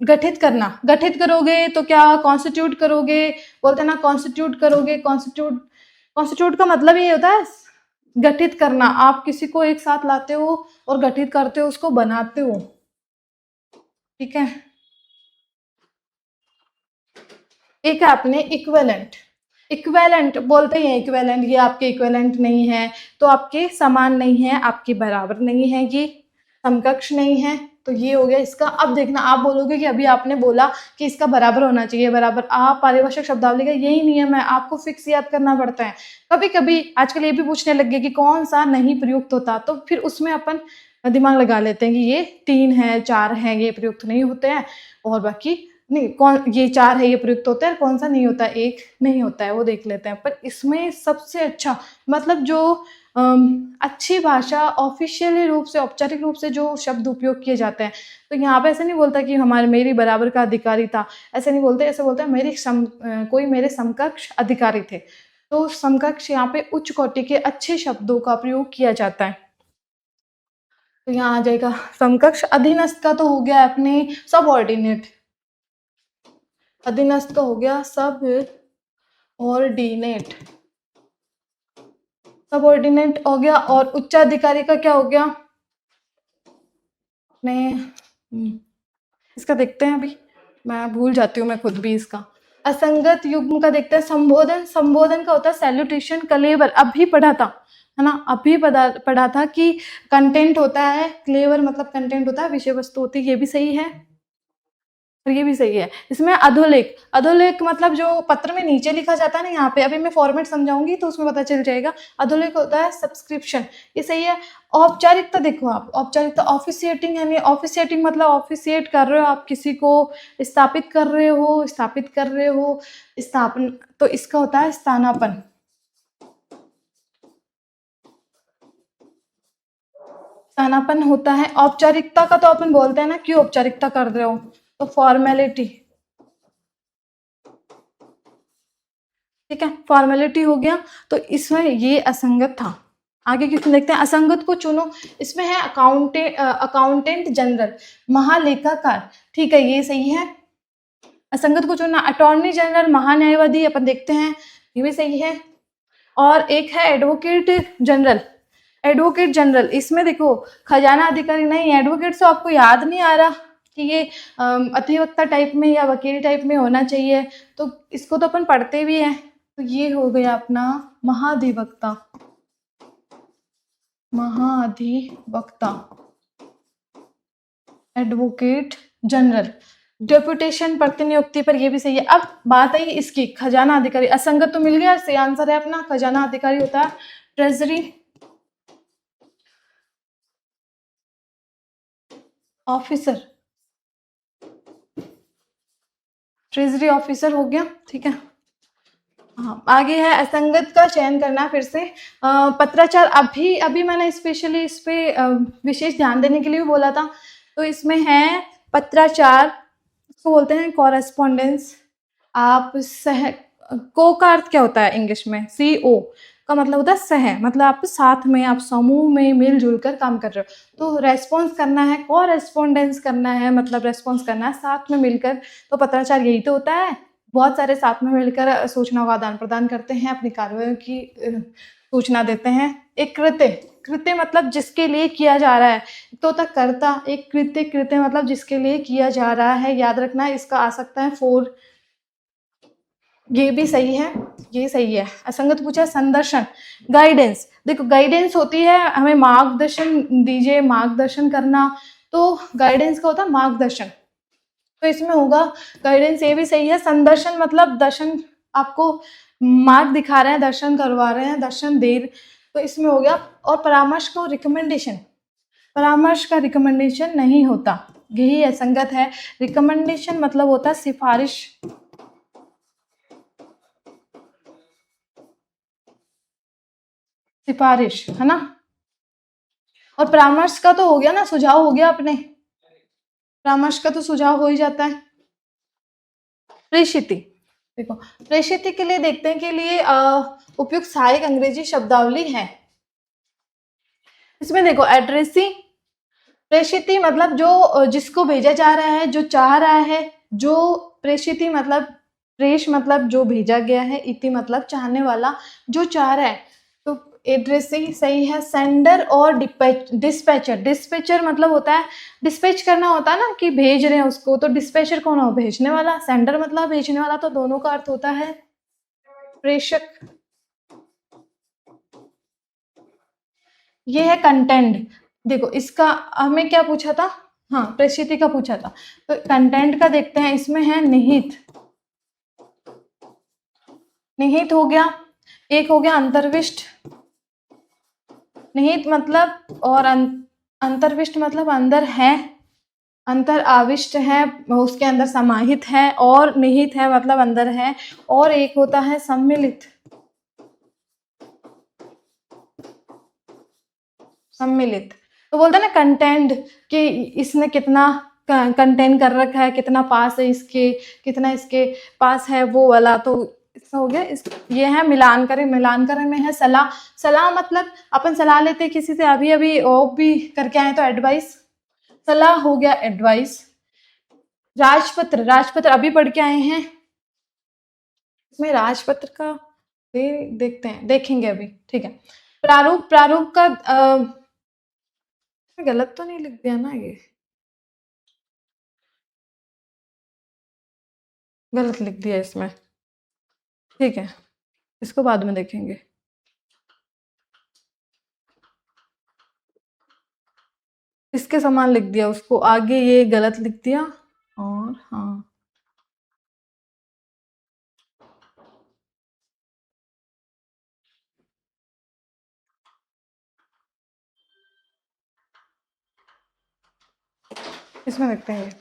गठित करना, गठित करोगे तो क्या? कॉन्स्टिट्यूट करोगे, बोलते हैं ना कॉन्स्टिट्यूट करोगे, कॉन्स्टिट्यूट, कॉन्स्टिट्यूट का मतलब ये होता है गठित करना, आप किसी को एक साथ लाते हो और गठित करते हो, उसको बनाते हो। ठीक है, एक है अपने इक्विवेलेंट, इक्विवेलेंट बोलते हैं, इक्विवेलेंट, ये आपके इक्विवेलेंट नहीं है, तो आपके समान नहीं है, आपके बराबर नहीं है, ये समकक्ष नहीं है, तो ये हो गया इसका। अब देखना, आप बोलोगे कि अभी आपने बोला कि इसका बराबर होना चाहिए, बराबर, आप पारिभाषिक शब्दावली का यही नियम है, आपको फिक्स याद करना पड़ता है। कभी कभी आजकल ये भी पूछने लग गए कि कौन सा नहीं प्रयुक्त होता, तो फिर उसमें अपन दिमाग लगा लेते हैं कि ये 3 है 4 है ये प्रयुक्त नहीं होते हैं, और बाकी नहीं, कौन ये 4 है ये प्रयुक्त होता है, कौन सा नहीं होता, एक नहीं होता है, वो देख लेते हैं। पर इसमें सबसे अच्छा मतलब जो अच्छी भाषा, ऑफिशियली रूप से, औपचारिक रूप से जो शब्द उपयोग किए जाते हैं, तो यहाँ पे ऐसे नहीं बोलता कि हमारे मेरी बराबर का अधिकारी था, ऐसे नहीं बोलते, ऐसे बोलते हैं मेरी कोई मेरे समकक्ष अधिकारी थे। तो समकक्ष यहाँ पे उच्च कोटि के अच्छे शब्दों का प्रयोग किया जाता है। तो यहाँ आ जाएगा समकक्ष। अधीनस्थ का तो हो गया अपने सबऑर्डिनेट, अधीनस्थ का हो गया सब ऑर्डिनेट, सबऑर्डिनेट हो गया। और उच्चाधिकारी का क्या हो गया? इसका देखते हैं, अभी मैं भूल जाती हूँ मैं खुद भी इसका। असंगत युग्म का देखते हैं। संबोधन, संबोधन का होता है सैल्यूटेशन, कलेवर, अभी पढ़ा था, है ना, अभी पढ़ा था कि कंटेंट होता है, क्लेवर मतलब कंटेंट होता है, विषय वस्तु होती है, ये भी सही है। और ये भी सही है। इसमें अधोलेख, अधोलेख मतलब जो पत्र में नीचे लिखा जाता है ना, यहाँ पे अभी मैं फॉर्मेट समझाऊंगी तो उसमें पता चल जाएगा। अधोलेख होता है सब्सक्रिप्शन, ये सही है। औपचारिकता देखो आप, औपचारिकता ऑफिशिएटिंग, यानी ऑफिशिएटिंग मतलब ऑफिशिएट कर रहे हो आप, किसी को स्थापित कर रहे हो, स्थापित कर रहे हो, स्थापन, तो इसका होता है स्थानापन। स्थानापन होता है। औपचारिकता का तो अपन बोलते हैं ना कि औपचारिकता कर रहे हो, तो फॉर्मेलिटी, ठीक है, फॉर्मेलिटी हो गया। तो इसमें ये असंगत था। आगे क्वेश्चन देखते हैं, असंगत को चुनो। इसमें है अकाउंटेंट जनरल, महालेखाकार, ठीक है, ये सही है। असंगत को चुनना, अटॉर्नी जनरल, महान्यायवादी, अपन देखते हैं, ये भी सही है। और एक है एडवोकेट जनरल, एडवोकेट जनरल, इसमें देखो खजाना अधिकारी नहीं, एडवोकेट से आपको याद नहीं आ रहा कि ये अधिवक्ता टाइप में या वकील टाइप में होना चाहिए, तो इसको तो अपन पढ़ते भी हैं। तो ये हो गया अपना महाधिवक्ता, महाधिवक्ता, एडवोकेट जनरल। डेपुटेशन, प्रतिनियुक्ति पर, ये भी सही है। अब बात आई इसकी, खजाना अधिकारी, असंगत तो मिल गया, सही आंसर है अपना, खजाना अधिकारी होता है ट्रेजरी ऑफिसर, ट्रेजरी ऑफिसर हो गया, ठीक है। हाँ, आगे है असंगत का चयन करना। फिर से पत्राचार, अभी अभी मैंने स्पेशली इस पे विशेष ध्यान देने के लिए भी बोला था। तो इसमें है पत्राचार, इसको बोलते हैं कॉरेस्पॉन्डेंस। आप सह, को का अर्थ क्या होता है इंग्लिश में, CO का मतलब होता है सह, मतलब आप साथ में, आप समूह में मिलजुल कर काम कर रहे हो। तो रेस्पॉन्स करना है, कॉरेस्पॉन्डेंस करना है, मतलब रेस्पॉन्स करना है साथ में मिलकर। तो पत्राचार यही तो होता है, बहुत सारे साथ में मिलकर सूचनाओं का आदान प्रदान करते हैं, अपनी कार्रवाई की सूचना देते हैं। एक कृत्य, कृत्य मतलब जिसके लिए किया जा रहा है, तो तक कर्ता, एक कृत्य, कृत्य मतलब जिसके लिए किया जा रहा है, याद रखना इसका आ सकता है फॉर, ये भी सही है, ये सही है। असंगत पूछा संदर्शन, गाइडेंस, देखो गाइडेंस होती है हमें मार्गदर्शन दीजिए, मार्गदर्शन करना, तो गाइडेंस का होता है मार्गदर्शन, तो इसमें होगा गाइडेंस, ये भी सही है। संदर्शन मतलब दर्शन, आपको मार्ग दिखा रहे हैं, दर्शन करवा रहे हैं, दर्शन दे, तो इसमें हो गया। और परामर्श को रिकमेंडेशन, परामर्श का रिकमेंडेशन नहीं होता, यही असंगत है। रिकमेंडेशन मतलब होता है सिफारिश, सिफारिश है ना। और परामर्श का तो हो गया ना, सुझाव हो गया अपने, परामर्श का तो सुझाव हो ही जाता है। प्रेषिति, देखो प्रेषिति के लिए देखते हैं, के लिए उपयुक्त सहायक अंग्रेजी शब्दावली है। इसमें देखो एड्रेसी, प्रेषिति मतलब जो जिसको भेजा जा रहा है, जो चाह रहा है, जो प्रेषिति मतलब प्रेष मतलब जो भेजा गया है, इति मतलब चाहने वाला, जो चाह रहा है, तो एड्रेसी सही है। सेंडर और डिस्पैचर, डिस्पैचर मतलब होता है डिस्पैच करना, होता है ना कि भेज रहे हैं उसको, तो डिस्पैचर कौन हो, भेजने वाला, सेंडर मतलब भेजने वाला, तो दोनों का अर्थ होता है प्रेषक। ये है कंटेंट, देखो इसका हमें क्या पूछा था, हाँ प्रेषिति का पूछा था, तो कंटेंट का देखते हैं। इसमें है निहित, निहित हो गया, एक हो गया अंतर्विष्ट, निहित मतलब, और अंतर्विष्ट मतलब अंदर है, अंतर आविष्ट है, उसके अंदर समाहित है, और निहित है मतलब अंदर है। और एक होता है सम्मिलित, सम्मिलित, तो बोलते हैं ना कंटेंट, कि इसने कितना कंटेंट कर रखा है, कितना पास है इसके, कितना इसके पास है, वो वाला, तो इसका हो गया। ये है मिलान करें, मिलान करें में है सलाह, सलाह मतलब अपन सलाह लेते हैं किसी से, अभी अभी वो भी करके आए तो एडवाइस, सलाह हो गया एडवाइस। राजपत्र, राजपत्र अभी पढ़ के आए हैं, इसमें राजपत्र का देखते हैं, देखेंगे अभी, ठीक है। प्रारूप, प्रारूप का गलत तो नहीं लिख दिया ना, ये गलत लिख दिया इसमें, ठीक है, इसको बाद में देखेंगे। इसके समान लिख दिया उसको, आगे ये गलत लिख दिया, और हाँ, इसमें देखते हैं।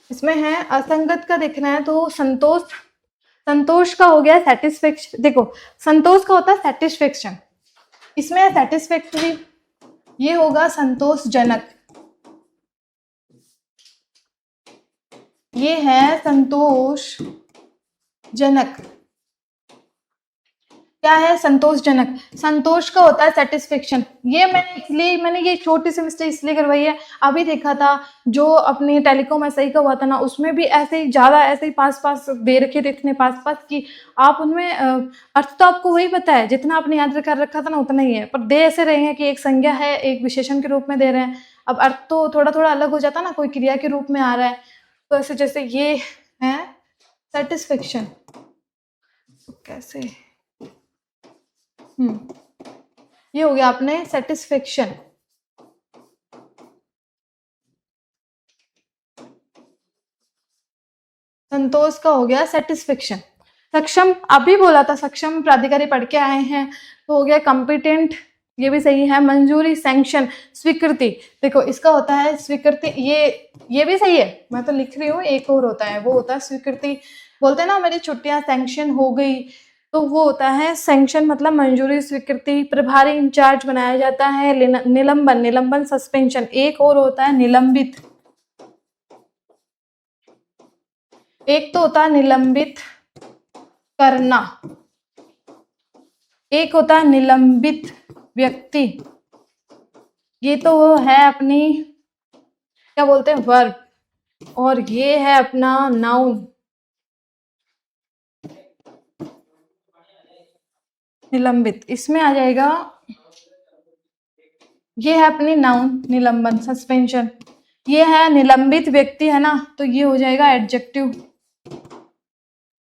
इसमें है असंगत का देखना है तो संतोष, संतोष का हो गया सेटिस्फेक्शन। देखो संतोष का होता है सेटिस्फेक्शन, इसमें है सेटिस्फैक्टरी, ये होगा संतोषजनक, ये है संतोषजनक। क्या है? संतोषजनक। संतोष का होता है सेटिस्फेक्शन। ये मैंने ये छोटी सी मिस्टेक इसलिए करवाई है, अभी देखा था जो अपनी टेलीकॉम एसआई का हुआ था ना, उसमें भी ऐसे ही ज्यादा ऐसे ही पास पास दे रखे थे, इतने पास पास कि आप उनमें अर्थ तो आपको वही पता है जितना आपने याद कर रखा था ना, उतना ही है, पर दे ऐसे रहे हैं कि एक संज्ञा है, एक विशेषण के रूप में दे रहे हैं। अब अर्थ तो थोड़ा थोड़ा अलग हो जाता ना, कोई क्रिया के रूप में आ रहा है, तो ऐसे जैसे ये है सेटिस्फेक्शन, कैसे ये हो गया आपने सेटिस्फेक्शन। संतोष का हो गया सेटिस्फेक्शन। सक्षम अभी बोला था, सक्षम प्राधिकारी पढ़ के आए हैं तो हो गया कॉम्पिटेंट, ये भी सही है। मंजूरी, सैंक्शन, स्वीकृति, देखो इसका होता है स्वीकृति, ये भी सही है, मैं तो लिख रही हूँ, एक और होता है वो होता है स्वीकृति। बोलते हैं ना मेरी छुट्टियां सैंक्शन हो गई, तो वो होता है सैंक्शन, मतलब मंजूरी स्वीकृति। प्रभारी इंचार्ज बनाया जाता है। निलंबन, निलंबन सस्पेंशन। एक और होता है निलंबित, एक तो होता है निलंबित करना, एक होता है निलंबित व्यक्ति, ये तो है अपनी क्या बोलते हैं वर्ब, और ये है अपना नाउन निलंबित। इसमें आ जाएगा, ये है अपनी नाउन निलंबन सस्पेंशन, ये है निलंबित व्यक्ति है ना, तो ये हो जाएगा एडजेक्टिव।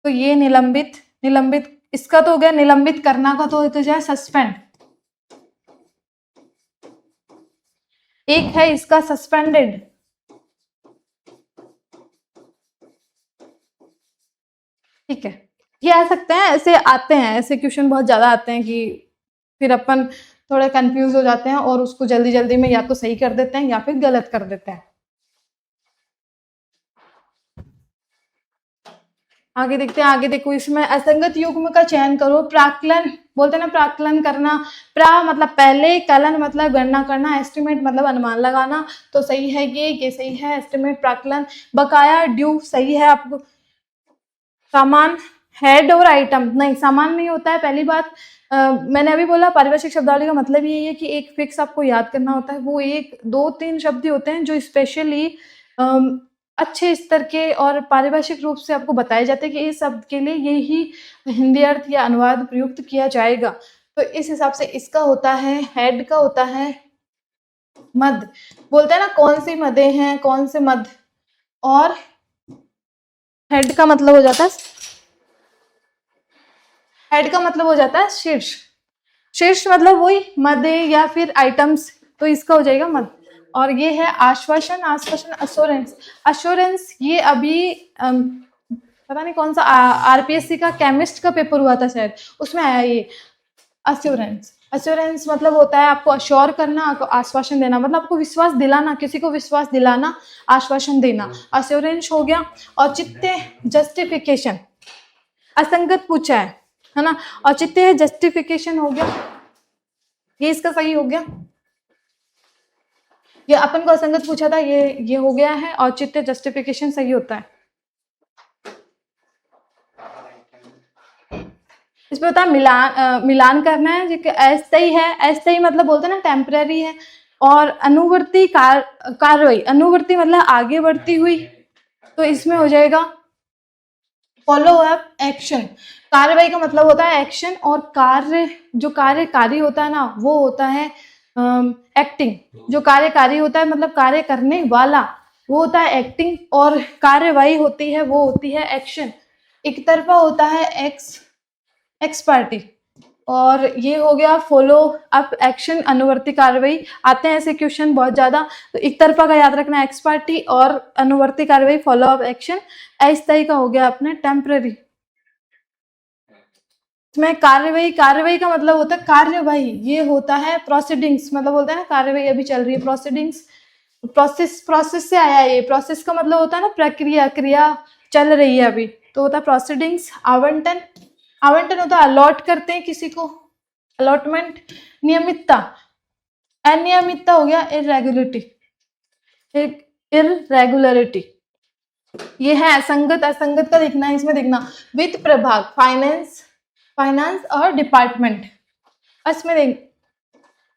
तो ये निलंबित, निलंबित इसका तो हो गया, निलंबित करना का तो जाए सस्पेंड। एक है इसका सस्पेंडेड, ठीक है, ये आ सकते हैं, ऐसे आते हैं, ऐसे क्वेश्चन बहुत ज्यादा आते हैं कि फिर अपन थोड़े कंफ्यूज हो जाते हैं और उसको जल्दी जल्दी में या तो सही कर देते हैं या फिर गलत कर देते हैं। आगे देखते हैं, आगे देखो इसमें असंगत युग्म का चयन करो। प्राक्कलन बोलते हैं ना, प्राक्कलन करना, प्रा मतलब पहले, कलन मतलब गणना करना, एस्टिमेट मतलब अनुमान लगाना, तो सही है ये सही है एस्टिमेट प्राक्कलन। बकाया ड्यू सही है आपको। सामान, हेड और आइटम नहीं, सामान नहीं होता है पहली बात। मैंने अभी बोला पारिभाषिक शब्दावली का मतलब यही है कि एक फिक्स आपको याद करना होता है, वो एक दो तीन शब्द ही होते हैं जो स्पेशली अच्छे स्तर के और पारिभाषिक रूप से आपको बताए जाते हैं कि इस शब्द के लिए यही हिंदी अर्थ या अनुवाद प्रयुक्त किया जाएगा। तो इस हिसाब से इसका होता है, हेड का होता है मद, बोलते हैं ना कौन सी मदें हैं, कौन से मद, और हेड का मतलब हो जाता है, हेड का मतलब हो जाता है शीर्ष। शीर्ष मतलब वही मदे या फिर आइटम्स, तो इसका हो जाएगा मद। और ये है आश्वासन, आश्वासन अश्योरेंस। अश्योरेंस ये अभी पता नहीं कौन सा आरपीएससी का केमिस्ट का पेपर हुआ था शायद, उसमें आया ये अश्योरेंस। अश्योरेंस मतलब होता है आपको अश्योर करना, आपको आश्वासन देना, मतलब आपको विश्वास दिलाना, किसी को विश्वास दिलाना, आश्वासन देना, अश्योरेंस हो गया। औचित्य, जस्टिफिकेशन, असंगत पूछा है ना, औचित्य जस्टिफिकेशन हो गया, ये इसका सही हो गया। ये अपन को असंगत पूछा था, ये हो गया है, औचित्य जस्टिफिकेशन सही होता है। इस पे होता है मिलान, मिलान करना है, अस्थायी है, अस्थायी मतलब बोलते हैं ना टेम्पररी है। और अनुवर्ती कार्रवाई, अनुवर्ती मतलब आगे बढ़ती हुई, तो इसमें हो जाएगा फॉलो अप एक्शन। कार्रवाई का मतलब होता है एक्शन, और कार्य जो कार्यकारी होता है ना वो होता है एक्टिंग। जो कार्यकारी होता है मतलब कार्य करने वाला, वो होता है एक्टिंग, और कार्यवाही होती है वो होती है एक्शन। एक तरफा होता है एक्स पार्टी, और ये हो गया फॉलो अप एक्शन, अनुवर्ती कार्रवाई। आते हैं ऐसे क्वेश्चन बहुत ज्यादा, तो एक तरफा का याद रखना एक्स पार्टी और अनुवर्ती कार्रवाई फॉलो अप एक्शन। अस्थायी का हो गया अपने टेम्पररी। इसमें कार्यवाही, कार्यवाही का मतलब होता है कार्यवाही, ये होता है प्रोसीडिंग्स, मतलब बोलते हैं ना कार्यवाही अभी चल रही है, प्रोसीडिंग्स, प्रोसेस, प्रोसेस से आया है ये। प्रोसेस का मतलब होता है ना प्रक्रिया, क्रिया चल रही है अभी, तो होता है प्रोसीडिंग्स। आवंटन, आवंटन होता है अलॉट करते हैं किसी को, अलॉटमेंट। नियमितता, अनियमितता हो गया इरेगुलरिटी, इरेगुलरिटी। ये है असंगत, असंगत का देखना है, इसमें देखना वित्त प्रभाग, फाइनेंस, फाइनेंस और डिपार्टमेंट, इसमें देख,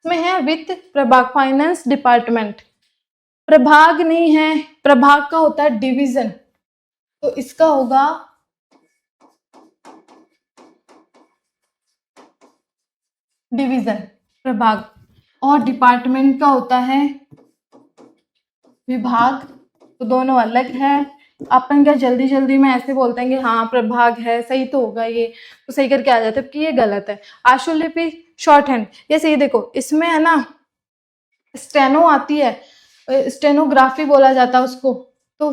इसमें है वित्त प्रभाग, फाइनेंस डिपार्टमेंट। प्रभाग नहीं है, प्रभाग का होता है डिवीजन, तो इसका होगा डिवीजन, प्रभाग। और डिपार्टमेंट का होता है विभाग, तो दोनों अलग है। अपन क्या जल्दी जल्दी में ऐसे बोलते हैं कि हाँ प्रभाग है, सही तो होगा ये, तो सही करके आ जाते हैं कि ये गलत है। आशुलिपि शॉर्ट हैंड, ये सही, देखो इसमें है ना स्टेनो आती है, स्टेनोग्राफी बोला जाता है उसको, तो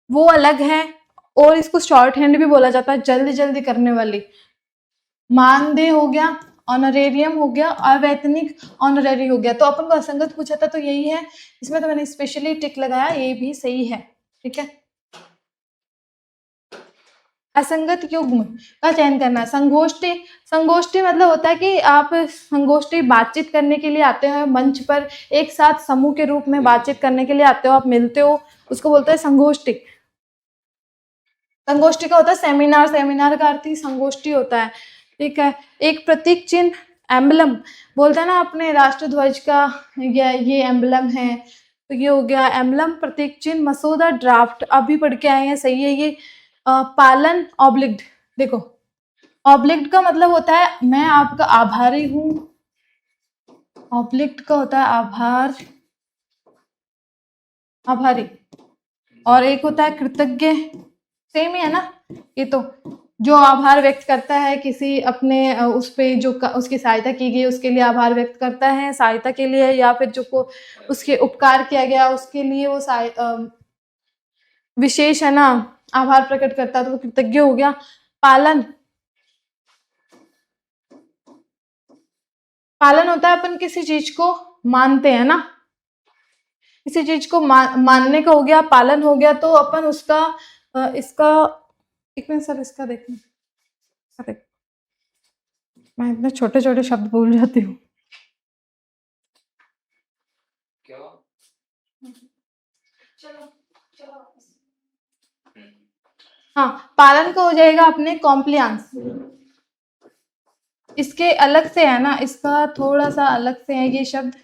वो अलग है, और इसको शॉर्ट हैंड भी बोला जाता है, जल्दी जल्दी करने वाली। मानदेय हो गया, ऑनरेरियम हो गया, अवैतनिक ऑनरेरी हो गया। तो अपन को असंगत पूछा था तो यही है, इसमें तो मैंने स्पेशली टिक लगाया, ये भी सही है, ठीक है। असंगत युग्म का चयन करना। संगोष्ठी, संगोष्ठी मतलब होता है कि आप संगोष्ठी बातचीत करने के लिए आते हो मंच पर, एक साथ समूह के रूप में बातचीत करने के लिए आते हो, आप मिलते हो, उसको बोलते हैं संगोष्ठी। संगोष्ठी का होता है सेमिनार, सेमिनार का अर्थ ही संगोष्ठी होता है, ठीक है। एक प्रतीक चिन्ह, एम्बलम, बोलते हैं ना अपने राष्ट्र ध्वज का ये एम्बलम है, तो ये हो गया एम्बलम, प्रतीक चिन्ह। मसौदा, ड्राफ्ट, अभी पढ़ के आए हैं, सही है ये। पालन, ऑब्लिक्ड, देखो ऑब्लिक्ड का मतलब होता है मैं आपका आभारी हूं, ऑब्लिक्ड का होता है आभार, आभारी। और एक होता है कृतज्ञ, सेम ही है ना ये तो, जो आभार व्यक्त करता है किसी अपने उस पे जो उसकी सहायता की गई उसके लिए आभार व्यक्त करता है, सहायता के लिए, या फिर जो को उसके उपकार किया गया उसके लिए वो विशेष है ना आभार प्रकट करता है, तो वो कृतज्ञ हो गया। पालन, पालन होता है अपन किसी चीज को मानते हैं ना, किसी चीज को मानने का हो गया, पालन हो गया, तो अपन उसका इसका, एक मिनट सर इसका देखना, देख मैं इतने छोटे छोटे शब्द भूल जाती हूँ। हाँ, पालन का हो जाएगा अपने कॉम्प्लियंस, इसके अलग से है ना, इसका थोड़ा सा अलग से है ये शब्द,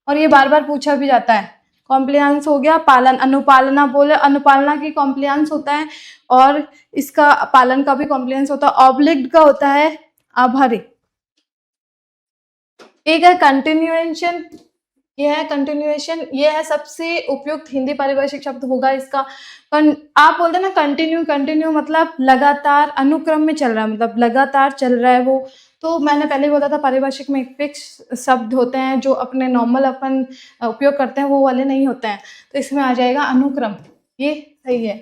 और ये बार बार पूछा भी जाता है। कॉम्प्लियंस हो गया पालन, अनुपालना बोले, अनुपालना की कॉम्प्लियंस होता है, और इसका पालन का भी कॉम्प्लियंस होता है। ऑब्लिक्ड का होता है आभारी। एक है कंटिन्यूएशन, ये है कंटिन्यूएशन, ये है सबसे उपयुक्त हिंदी पारिभाषिक शब्द होगा इसका। आप बोलते हैं ना कंटिन्यू, कंटिन्यू मतलब लगातार अनुक्रम में चल रहा है, मतलब लगातार चल रहा है वो। तो मैंने पहले बोला था पारिभाषिक में फिक्स शब्द होते हैं जो अपने नॉर्मल अपन उपयोग करते हैं, वो वाले नहीं होते हैं, तो इसमें आ जाएगा अनुक्रम, ये सही है।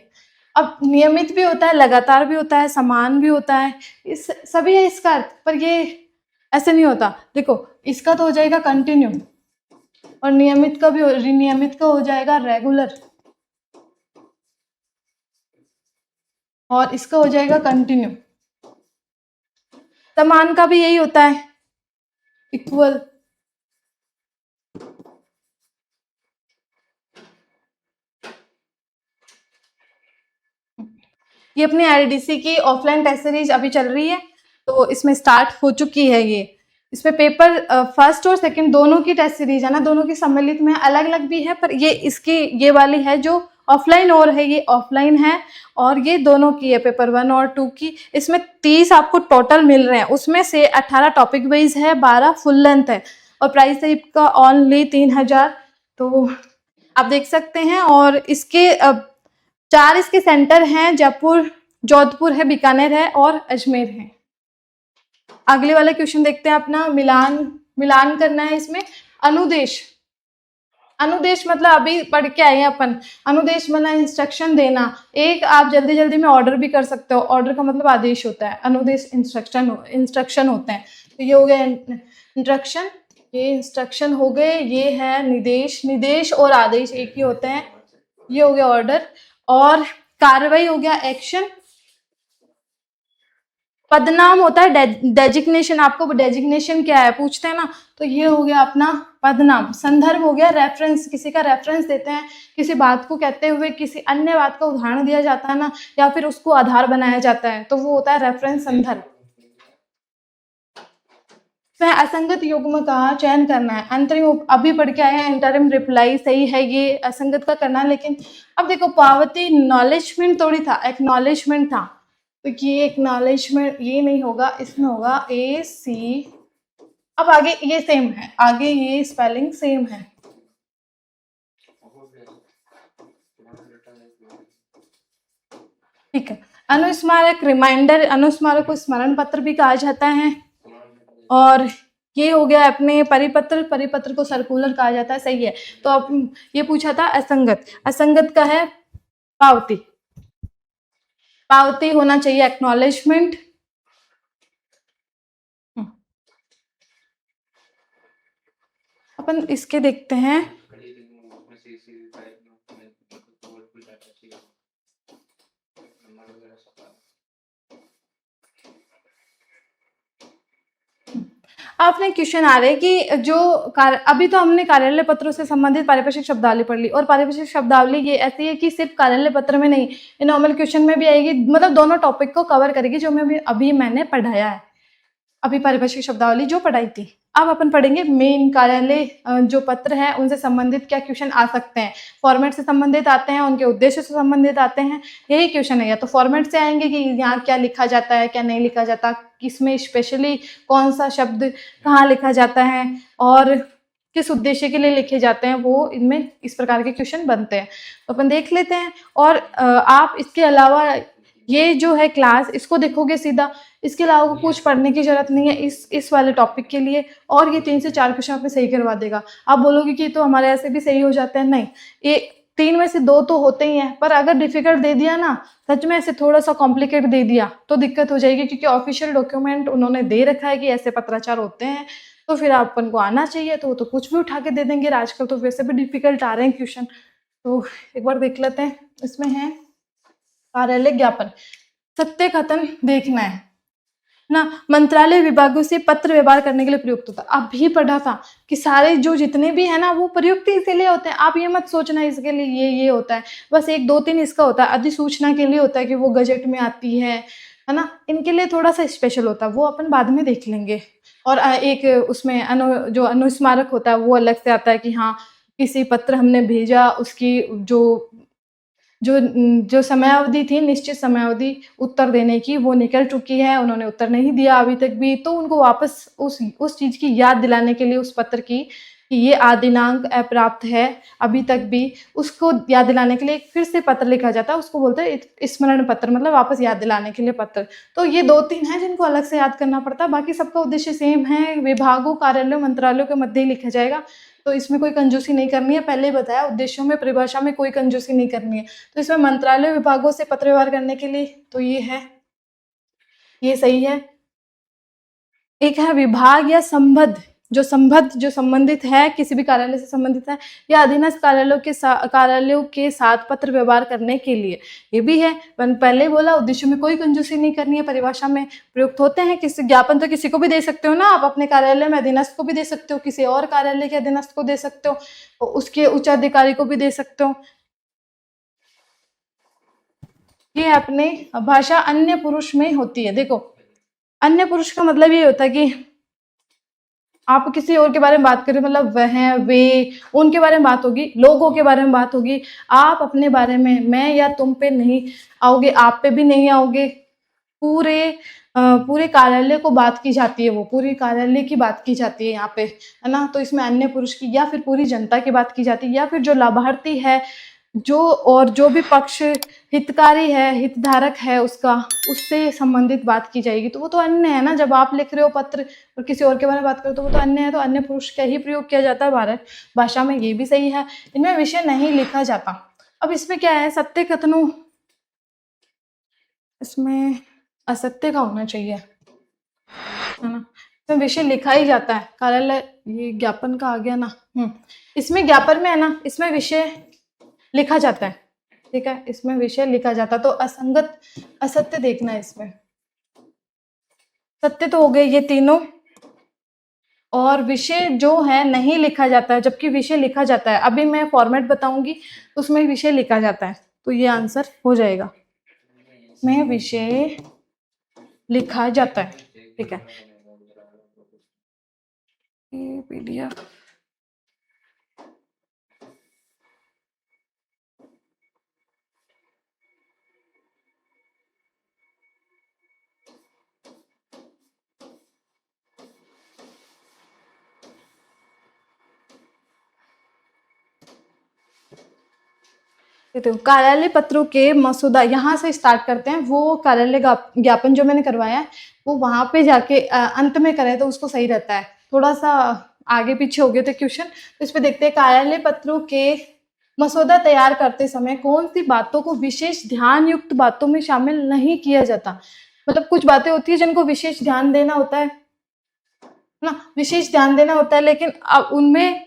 अब नियमित भी होता है, लगातार भी होता है, समान भी होता है, इस सभी है इसका अर्थ, पर ये ऐसे नहीं होता। देखो इसका तो हो जाएगा कंटिन्यू, और नियमित का भी, नियमित का हो जाएगा रेगुलर, और इसका हो जाएगा कंटिन्यू। समान का भी यही होता है, इक्वल। ये अपनी आरडीसी की ऑफलाइन टेस्ट सीरीज अभी चल रही है, तो इसमें स्टार्ट हो चुकी है ये। इसमें पेपर फर्स्ट और सेकंड दोनों की टेस्ट सीरीज है ना, दोनों की सम्मिलित में, अलग अलग भी है, पर ये इसकी ये वाली है जो ऑफलाइन और है, ये ऑफलाइन है, और ये दोनों की है पेपर 1 और 2 की। इसमें 30 आपको टोटल मिल रहे हैं, उसमें से 18 टॉपिक वाइज है, 12 फुल लेंथ है, और प्राइस टाइप का ओनली 3000, तो आप देख सकते हैं। और इसके 4 इसके सेंटर हैं, जयपुर, जोधपुर है, बीकानेर है और अजमेर है। अगले वाला क्वेश्चन देखते हैं अपना, मिलान करना है इसमें। अनुदेश, अनुदेश मतलब अभी पढ़ के आए हैं अपन। अनुदेश मतलब इंस्ट्रक्शन देना। एक आप जल्दी जल्दी में ऑर्डर भी कर सकते हो, ऑर्डर का मतलब आदेश होता है, अनुदेश इंस्ट्रक्शन होते हैं। तो ये हो गया इंस्ट्रक्शन, ये इंस्ट्रक्शन हो गए, ये है निदेश। निदेश और आदेश एक ही होते हैं। ये हो गया ऑर्डर। और कार्रवाई हो गया एक्शन। पदनाम होता है डेजिग्नेशन। आपको डेजिग्नेशन क्या है पूछते हैं ना, तो ये हो गया अपना पदनाम। संदर्भ हो गया रेफरेंस, किसी का रेफरेंस देते हैं, किसी बात को कहते हुए किसी अन्य बात का उदाहरण दिया जाता है ना, या फिर उसको आधार बनाया जाता है, तो वो होता है रेफरेंस, संदर्भ। वह असंगत युग्म का चयन करना है। अंतरिम, अभी पढ़ के आए हैं इंटरिम रिप्लाई, सही है, ये असंगत का करना है। लेकिन अब देखो पावती नॉलेजमेंट थोड़ी था, एक्नॉलेजमेंट था, तो ये एक्नॉलेजमेंट ये नहीं होगा, इसमें होगा AC। अब आगे ये सेम है, आगे ये स्पेलिंग सेम है। ठीक है। अनुस्मारक रिमाइंडर, अनुस्मारक को स्मरण पत्र भी कहा जाता है। और ये हो गया अपने परिपत्र, परिपत्र को सर्कुलर कहा जाता है, सही है। तो अब ये पूछा था असंगत, असंगत का है पावती। पावती होना चाहिए एक्नॉलेजमेंट। अपन इसके देखते हैं। आपने क्वेश्चन आ रहे कि जो अभी तो हमने कार्यालय पत्रों से संबंधित पारिभाषिक शब्दावली पढ़ ली, और पारिभाषिक शब्दावली ये ऐसी है कि सिर्फ कार्यालय पत्र में नहीं, ये नॉर्मल क्वेश्चन में भी आएगी, मतलब दोनों टॉपिक को कवर करेगी जो मैं अभी मैंने पढ़ाया है, अभी पारिभाषिक शब्दावली जो पढ़ाई थी। अब अपन पढ़ेंगे मेन कार्यालय जो पत्र है उनसे संबंधित क्या क्वेश्चन आ सकते हैं। फॉर्मेट से संबंधित आते हैं, उनके उद्देश्य से संबंधित आते हैं, यही क्वेश्चन है। या तो फॉर्मेट से आएंगे कि यहाँ क्या लिखा जाता है, क्या नहीं लिखा जाता, किसमें स्पेशली कौन सा शब्द कहाँ लिखा जाता है और किस उद्देश्य के लिए लिखे जाते हैं, वो इनमें इस प्रकार के क्वेश्चन बनते हैं। तो अपन देख लेते हैं। और आप इसके अलावा ये जो है क्लास, इसको देखोगे सीधा, इसके अलावा कुछ पढ़ने की जरूरत नहीं है इस वाले टॉपिक के लिए। और ये 3 से 4 क्वेश्चन आपने सही करवा देगा। आप बोलोगे कि तो हमारे ऐसे भी सही हो जाते हैं, नहीं, ये 3 में से 2 तो होते ही हैं, पर अगर डिफिकल्ट दे दिया ना, सच में ऐसे थोड़ा सा कॉम्प्लिकेट दे दिया तो दिक्कत हो जाएगी, क्योंकि ऑफिशियल डॉक्यूमेंट उन्होंने दे रखा है कि ऐसे पत्राचार होते हैं, तो फिर अपन को आना चाहिए। तो वो तो कुछ भी उठा के दे देंगे। आजकल तो वैसे भी डिफिकल्ट आ रहे हैं क्वेश्चन, तो एक बार देख लेते हैं। इसमें है कार्यालय ज्ञापन, सत्य कथन देखना है ना, मंत्रालय विभागों से पत्र व्यवहार करने के लिए प्रयुक्त होता है। अभी पढ़ा था कि सारे जो जितने भी है ना वो प्रयुक्त इसीलिए होते हैं। आप ये मत सोचना इसके लिए ये होता है, बस 1 2 3 इसका होता है। अधिसूचना के लिए होता है कि वो गजट में आती है ना, इनके लिए थोड़ा सा स्पेशल होता है, वो अपन बाद में देख लेंगे। और एक उसमें जो अनुस्मारक होता है वो अलग से आता है कि हाँ किसी पत्र हमने भेजा, उसकी जो समयावधि थी, निश्चित समयावधि उत्तर देने की, वो निकल चुकी है, उन्होंने उत्तर नहीं दिया अभी तक भी, तो उनको वापस उस चीज़ की याद दिलाने के लिए, उस पत्र की कि ये दिनांक अप्राप्त है अभी तक भी, उसको याद दिलाने के लिए फिर से पत्र लिखा जाता है, उसको बोलते हैं स्मरण पत्र, मतलब वापस याद दिलाने के लिए पत्र। तो ये 2-3 हैं जिनको अलग से याद करना पड़ता है, बाकी सबका उद्देश्य सेम है, विभागों, कार्यालयों, मंत्रालयों के मध्य ही लिखा जाएगा, तो इसमें कोई कंजूसी नहीं करनी है। पहले ही बताया, उद्देश्यों में, परिभाषा में कोई कंजूसी नहीं करनी है। तो इसमें मंत्रालय विभागों से पत्र व्यवहार करने के लिए, तो ये है, ये सही है। एक है विभाग या संबद्ध, जो संबंधित है, किसी भी कार्यालय से संबंधित है, या अधीनस्थ कार्यालयों के साथ पत्र व्यवहार करने के लिए, ये भी है। पहले बोला उद्देश्य में कोई कंजूसी नहीं करनी है, परिभाषा में प्रयुक्त होते हैं। किसी ज्ञापन तो किसी को भी दे सकते हो ना, आप अपने कार्यालय में अधीनस्थ को भी दे सकते हो, किसी और कार्यालय के अधीनस्थ को दे सकते हो, उसके उच्च अधिकारी को भी दे सकते हो। ये अपने भाषा अन्य पुरुष में होती है। देखो अन्य पुरुष का मतलब ये होता है कि आप किसी और के बारे में बात करें, मतलब वह, वे, उनके बारे में बात होगी, लोगों के बारे में बात होगी। आप अपने बारे में मैं या तुम पे नहीं आओगे, आप पे भी नहीं आओगे, पूरे कार्यालय को बात की जाती है, वो पूरी कार्यालय की बात की जाती है यहाँ पे, है ना। तो इसमें अन्य पुरुष की या फिर पूरी जनता की बात की जाती है, या फिर जो लाभार्थी है, जो भी पक्ष हितकारी है, हितधारक है उसका, उससे संबंधित बात की जाएगी। तो वो तो अन्य है ना, जब आप लिख रहे हो पत्र और किसी और के बारे में बात करो तो वो तो अन्य है, तो अन्य पुरुष का ही प्रयोग किया जाता है भारत भाषा में, ये भी सही है। इनमें विषय नहीं लिखा जाता। अब इसमें क्या है, सत्य कथनों, इसमें असत्य का होना चाहिए, है ना। इसमें विषय लिखा ही जाता है, कार्यालय, ये ज्ञापन का आ गया ना। इसमें ज्ञापन में है ना, इसमें विषय लिखा जाता है, ठीक है, इसमें विषय लिखा जाता है। तो असंगत, असत्य देखना है इसमें। सत्य तो हो गए ये तीनों, और विषय जो है नहीं लिखा जाता है, जबकि विषय लिखा जाता है। अभी मैं फॉर्मेट बताऊंगी, उसमें विषय लिखा जाता है, तो ये आंसर हो जाएगा। में विषय लिखा जाता है, ठीक है। ये पीडीएफ तो कार्यालय पत्रों के मसौदा, यहाँ से स्टार्ट करते हैं। वो कार्यालय ज्ञापन जो मैंने करवाया है वो वहां पे जाके अंत में करें तो उसको सही रहता है। थोड़ा सा आगे पीछे हो गए थे क्वेश्चन, तो इस पे देखते हैं। कार्यालय पत्रों के मसौदा तैयार करते समय कौन सी बातों को विशेष ध्यान युक्त बातों में शामिल नहीं किया जाता। मतलब कुछ बातें होती है जिनको विशेष ध्यान देना होता है ना, विशेष ध्यान देना होता है, लेकिन उनमें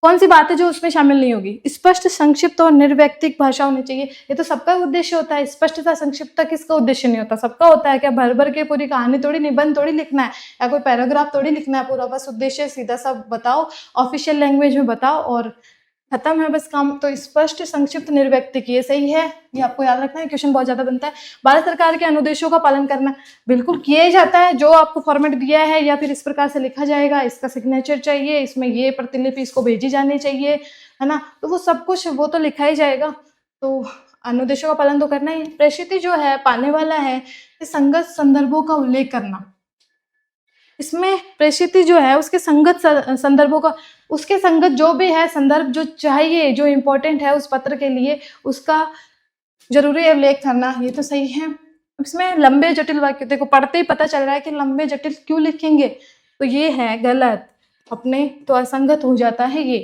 कौन सी बात है जो उसमें शामिल नहीं होगी। स्पष्ट, संक्षिप्त और निर्व्यक्तिक भाषा होनी चाहिए। ये तो सबका उद्देश्य होता है। स्पष्टता, संक्षिप्तता किसका उद्देश्य नहीं होता, सबका होता है। क्या भर भर के पूरी कहानी थोड़ी, निबंध थोड़ी लिखना है, या कोई पैराग्राफ थोड़ी लिखना है पूरा। बस उद्देश्य सीधा सा बताओ, ऑफिशियल लैंग्वेज में बताओ और खत्म है बस काम। तो स्पष्ट, संक्षिप्त, निर्व्यक्तिक, ये सही है, ये आपको याद रखना है, क्वेश्चन बहुत ज्यादा बनता है। भारत सरकार के अनुदेशों का पालन करना बिल्कुल किया ही जाता है। जो आपको फॉर्मेट दिया है या फिर इस प्रकार से लिखा जाएगा, इसका सिग्नेचर चाहिए, इसमें ये प्रतिलिपि इसको भेजी जानी चाहिए, है ना, तो वो सब कुछ वो तो लिखा ही जाएगा। तो अनुदेशों का पालन तो करना ही। प्रस्तुति जो है पाने वाला है, संगत संदर्भों का उल्लेख करना। इसमें प्रस्तुति जो है उसके संगत संदर्भों का, उसके संगत जो भी है संदर्भ जो चाहिए, जो इम्पोर्टेंट है उस पत्र के लिए, उसका जरूरी उल्लेख करना, ये तो सही है। इसमें लंबे जटिल वाक्य, देखो पढ़ते ही पता चल रहा है कि लंबे जटिल क्यों लिखेंगे, तो ये है गलत अपने, तो असंगत हो जाता है ये।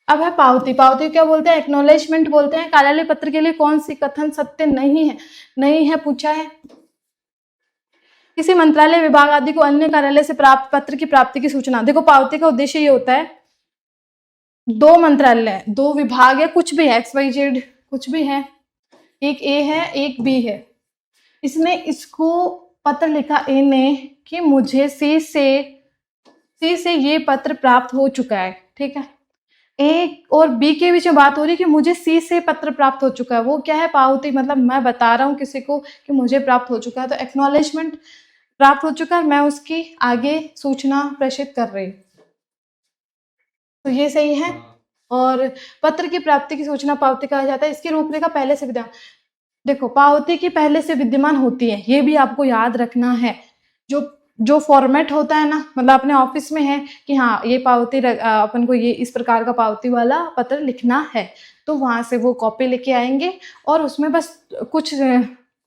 अब है पावती। पावती क्या बोलते हैं, एक्नॉलेजमेंट बोलते हैं। कार्यालय पत्र के लिए कौन सी कथन सत्य नहीं है, नहीं है पूछा है। किसी मंत्रालय, विभाग आदि को अन्य कार्यालय से प्राप्त पत्र की प्राप्ति की सूचना। देखो पावती का उद्देश्य ये होता है, दो मंत्रालय, दो विभाग है, कुछ भी है, XYZ कुछ भी है, एक ए है एक बी है, इसने इसको पत्र लिखा ए ने कि मुझे सी से ये पत्र प्राप्त हो चुका है, ठीक है। ए और बी के बीच में बात हो रही है कि मुझे सी से पत्र प्राप्त हो चुका है। वो क्या है, पावती, मतलब मैं बता रहा हूँ किसी को कि मुझे प्राप्त हो चुका है। तो एक्नॉलेजमेंट, प्राप्त हो चुका है, मैं उसकी आगे सूचना प्रेषित कर रही, तो ये सही है। और पत्र की प्राप्ति की सूचना पावती कहा जाता है। इसकी रूपरेखा पहले से विद्यमान, देखो पावती की पहले से विद्यमान होती है, ये भी आपको याद रखना है। जो फॉर्मेट होता है ना, मतलब अपने ऑफिस में है कि हाँ ये पावती अपन को ये इस प्रकार का पावती वाला पत्र लिखना है, तो वहां से वो कॉपी लेके आएंगे और उसमें बस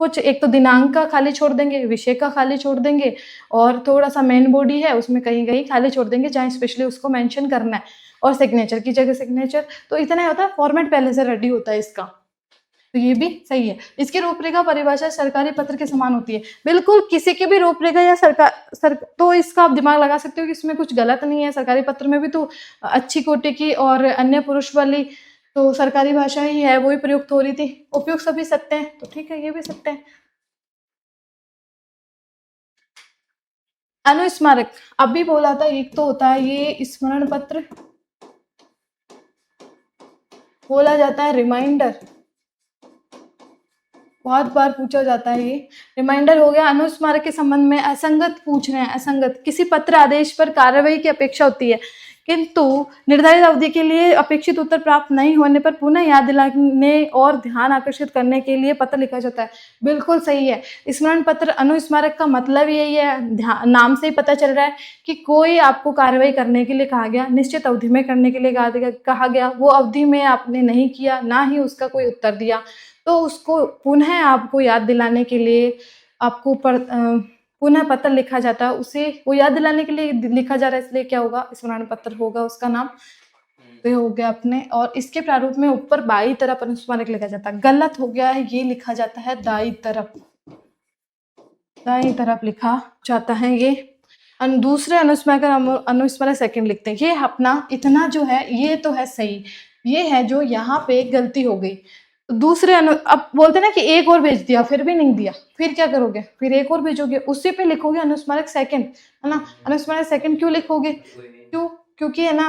कुछ एक तो दिनांक का खाली छोड़ देंगे, विषय का खाली छोड़ देंगे, और थोड़ा सा मेन बॉडी है उसमें कहीं कहीं खाली छोड़ देंगे जहाँ स्पेशली उसको मेंशन करना है, और सिग्नेचर की जगह सिग्नेचर। तो इतना ही होता है, फॉर्मेट पहले से रेडी होता है इसका, तो ये भी सही है। इसकी रूपरेखा परिभाषा सरकारी पत्र के समान होती है। बिल्कुल किसी की भी रूपरेखा या तो इसका आप दिमाग लगा सकते हो कि इसमें कुछ गलत नहीं है। सरकारी पत्र में भी तो अच्छी कोटि की और अन्य पुरुष वाली तो सरकारी भाषा ही है, वही प्रयुक्त हो रही थी। उपयुक्त सभी सत्य हैं, तो ठीक है ये भी सत्य है। अनुस्मारक अभी बोला था, एक तो होता है ये स्मरण पत्र, बोला जाता है रिमाइंडर, बहुत बार पूछा जाता है ये। रिमाइंडर हो गया। अनुस्मारक के संबंध में असंगत पूछ रहे हैं, असंगत, किसी पत्र आदेश पर कार्रवाई की अपेक्षा होती है। किंतु निर्धारित अवधि के लिए अपेक्षित उत्तर प्राप्त नहीं होने पर पुनः याद दिलाने और ध्यान आकर्षित करने के लिए पत्र लिखा जाता है। बिल्कुल सही है। स्मरण पत्र अनुस्मारक का मतलब यही है, नाम से ही पता चल रहा है कि कोई आपको कार्रवाई करने के लिए कहा गया, निश्चित अवधि में करने के लिए कहा गया, वो अवधि में आपने नहीं किया, ना ही उसका कोई उत्तर दिया, तो उसको पुनः आपको याद दिलाने के लिए आपको पुनः पत्र लिखा जाता है। उसे वो याद दिलाने के लिए लिखा जा रहा है, इसलिए क्या होगा, स्मरण पत्र होगा उसका नाम। तो हो गया अपने, और इसके प्रारूप में ऊपर बाई तरफ अनुस्मारक लिखा जाता है। गलत हो गया है, ये लिखा जाता है दाई तरफ, दाई तरफ लिखा जाता है ये। दूसरे अनुस्मारक सेकंड लिखते हैं। ये अपना इतना जो है ये तो है सही, ये है जो यहाँ पे गलती हो गई। दूसरे अब बोलते ना कि एक और भेज दिया, फिर भी नहीं दिया, फिर क्या करोगे, फिर एक और भेजोगे, उसी पे लिखोगे अनुस्मारक सेकंड, है ना। अनुस्मारक सेकंड क्यों लिखोगे, क्योंकि है ना